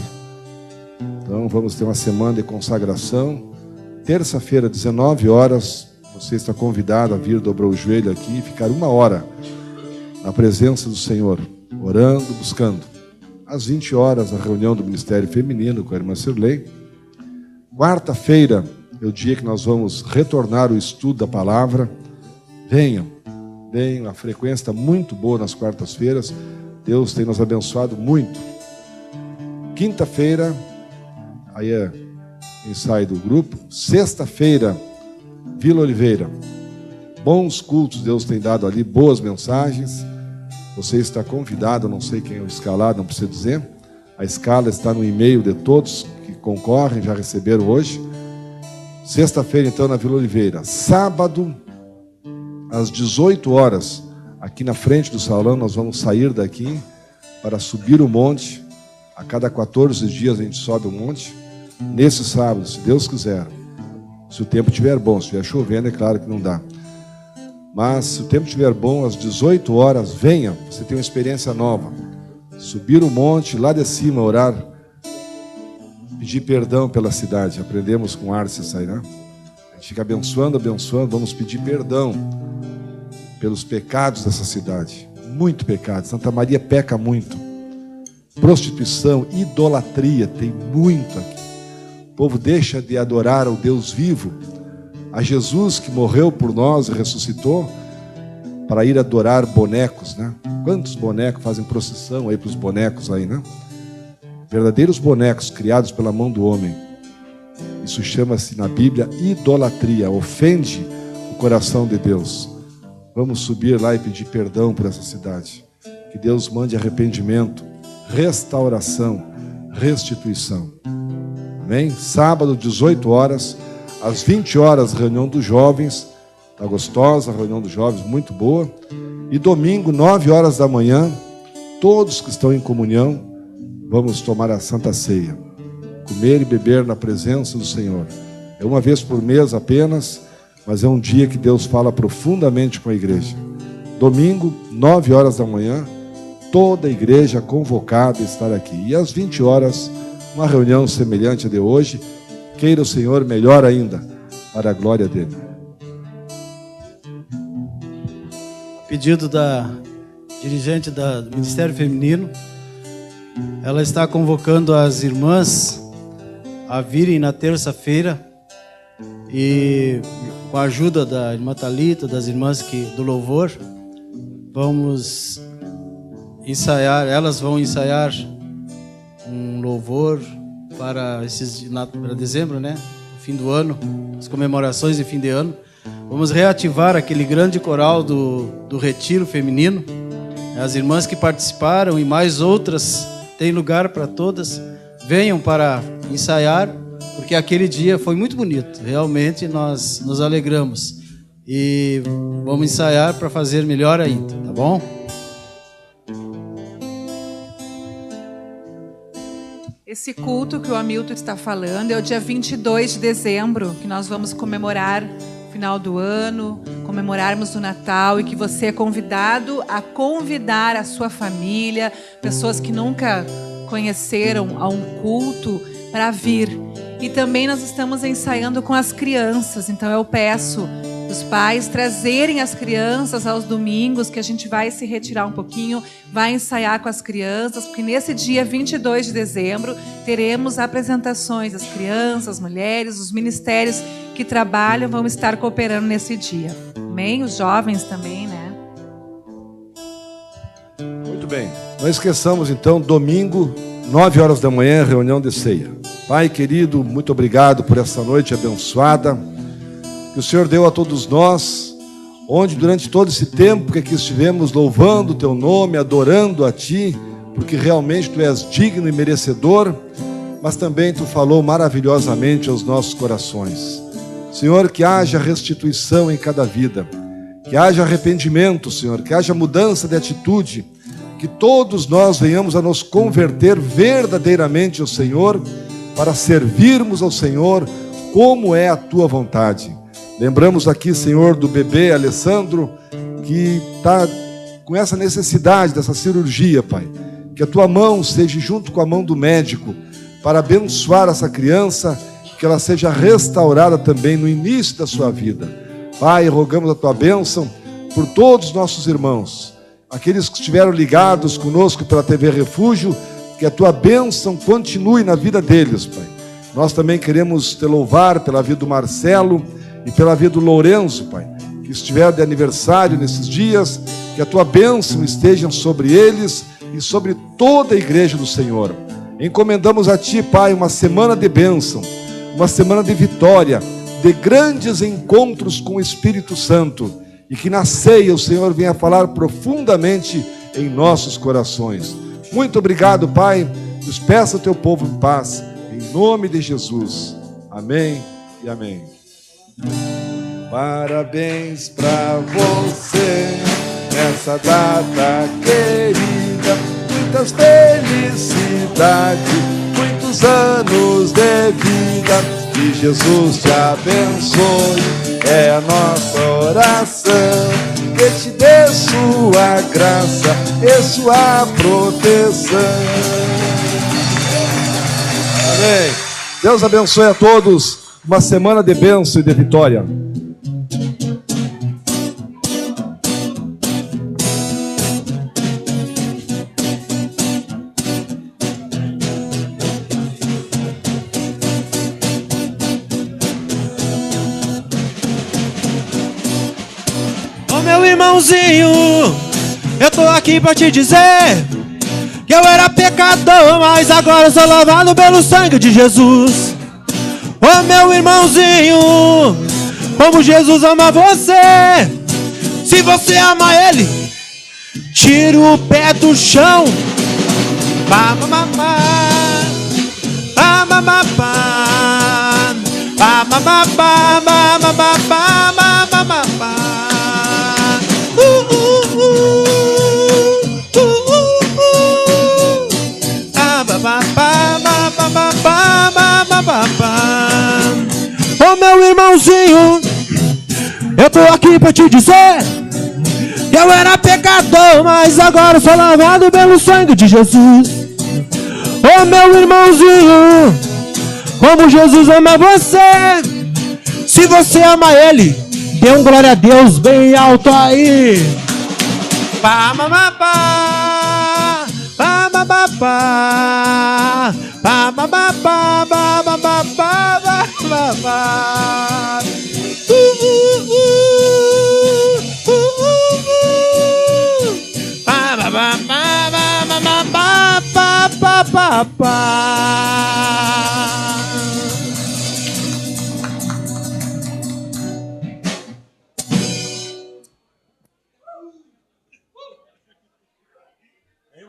Então vamos ter uma semana de consagração. Terça-feira, 19 horas, você está convidado a vir dobrar o joelho aqui e ficar 1 hora na presença do Senhor, orando, buscando. às 20 horas, a reunião do Ministério Feminino com a irmã Cirlei. Quarta-feira é o dia que nós vamos retornar o estudo da palavra. Venham, a frequência está muito boa nas quartas-feiras. Deus tem nos abençoado muito. Quinta-feira, aí é ensaio do grupo. Sexta-feira, Vila Oliveira. Bons cultos Deus tem dado ali, boas mensagens. Você está convidado, não sei quem é o escalado, não precisa dizer. A escala está no e-mail de todos que concorrem, já receberam hoje. Sexta-feira, então, na Vila Oliveira. Sábado, às 18 horas, aqui na frente do salão, nós vamos sair daqui para subir o monte. A cada 14 dias a gente sobe o monte. Nesse sábado, se Deus quiser, se o tempo estiver bom, se estiver chovendo, é claro que não dá. Mas se o tempo estiver bom, às 18 horas, venha, você tem uma experiência nova. Subir o monte, lá de cima, orar, pedir perdão pela cidade. Aprendemos com Arce isso aí, né? A gente fica abençoando, vamos pedir perdão pelos pecados dessa cidade. Muito pecado. Santa Maria peca muito. Prostituição, idolatria, tem muito aqui. O povo deixa de adorar ao Deus vivo, a Jesus que morreu por nós e ressuscitou, para ir adorar bonecos, né? Quantos bonecos fazem procissão aí para os bonecos aí, né? Verdadeiros bonecos criados pela mão do homem. Isso chama-se na Bíblia idolatria, ofende o coração de Deus. Vamos subir lá e pedir perdão por essa cidade. Que Deus mande arrependimento, restauração, restituição. Amém? Sábado, 18 horas, às 20 horas, reunião dos jovens. Está gostosa a reunião dos jovens, muito boa. E domingo, 9 horas da manhã, todos que estão em comunhão, vamos tomar a Santa Ceia. Comer e beber na presença do Senhor. É uma vez por mês apenas, mas é um dia que Deus fala profundamente com a igreja. Domingo, 9 horas da manhã, toda a igreja convocada a estar aqui. E às 20 horas, uma reunião semelhante a de hoje. Queira o Senhor melhor ainda, para a glória dele. Pedido da dirigente do Ministério Feminino, ela está convocando as irmãs a virem na terça-feira e com a ajuda da irmã Thalita, das irmãs do louvor, vamos ensaiar, elas vão ensaiar um louvor para dezembro, né? Fim do ano, as comemorações de fim de ano. Vamos reativar aquele grande coral do Retiro Feminino. As irmãs que participaram e mais outras, tem lugar para todas. Venham para ensaiar, porque aquele dia foi muito bonito. Realmente nós nos alegramos. E vamos ensaiar para fazer melhor ainda, tá bom? Esse culto que o Hamilton está falando é o dia 22 de dezembro, que nós vamos comemorar o final do ano, comemorarmos o Natal, e que você é convidado a convidar a sua família, pessoas que nunca conheceram a um culto, para vir. E também nós estamos ensaiando com as crianças, então eu peço os pais trazerem as crianças aos domingos, que a gente vai se retirar um pouquinho, vai ensaiar com as crianças, porque nesse dia 22 de dezembro teremos apresentações das crianças, mulheres, os ministérios que trabalham vão estar cooperando nesse dia. Amém? Os jovens também, né? Muito bem. Não esqueçamos então, domingo, 9 horas da manhã, reunião de ceia. Pai querido, muito obrigado por essa noite abençoada que o Senhor deu a todos nós, onde durante todo esse tempo que aqui estivemos louvando o Teu nome, adorando a Ti, porque realmente Tu és digno e merecedor, mas também Tu falou maravilhosamente aos nossos corações. Senhor, que haja restituição em cada vida, que haja arrependimento, Senhor, que haja mudança de atitude, que todos nós venhamos a nos converter verdadeiramente ao Senhor, para servirmos ao Senhor como é a Tua vontade. Lembramos aqui, Senhor, do bebê Alessandro, que está com essa necessidade dessa cirurgia, Pai. Que a Tua mão esteja junto com a mão do médico para abençoar essa criança, que ela seja restaurada também no início da sua vida. Pai, rogamos a Tua bênção por todos os nossos irmãos, aqueles que estiveram ligados conosco pela TV Refúgio, que a tua bênção continue na vida deles, Pai. Nós também queremos te louvar pela vida do Marcelo e pela vida do Lourenço, Pai, que estiver de aniversário nesses dias, que a tua bênção esteja sobre eles e sobre toda a igreja do Senhor. Encomendamos a ti, Pai, uma semana de bênção, uma semana de vitória, de grandes encontros com o Espírito Santo, e que na ceia o Senhor venha falar profundamente em nossos corações. Muito obrigado, Pai. Despeça o teu povo em paz, em nome de Jesus. Amém e amém. Parabéns pra você nessa data querida, muitas felicidades, muitos anos de vida. Que Jesus te abençoe, é a nossa oração. Que te dê sua graça e sua proteção. Amém. Deus abençoe a todos. Uma semana de bênção e de vitória. Meu irmãozinho, eu tô aqui pra te dizer que eu era pecador, mas agora eu sou lavado pelo sangue de Jesus. Ô meu irmãozinho, como Jesus ama você, se você ama Ele, tira o pé do chão. Pá, pá, pá, pá, pá, pá, pá, pá, pá, pá, pá, pá, pá, pá, pá, pá, pá. Ô meu irmãozinho, eu tô aqui pra te dizer que eu era pecador, mas agora sou lavado pelo sangue de Jesus. Ô meu irmãozinho, como Jesus ama você, se você ama Ele, dê um glória a Deus bem alto aí. Pá, pá, pá, pá, pá, pá, pá, pá, pá, pá, pá, pá, pá, pá, pá, pá, pá. Pá, pá, pá, pá, pá, pá, pá, pá. Hey,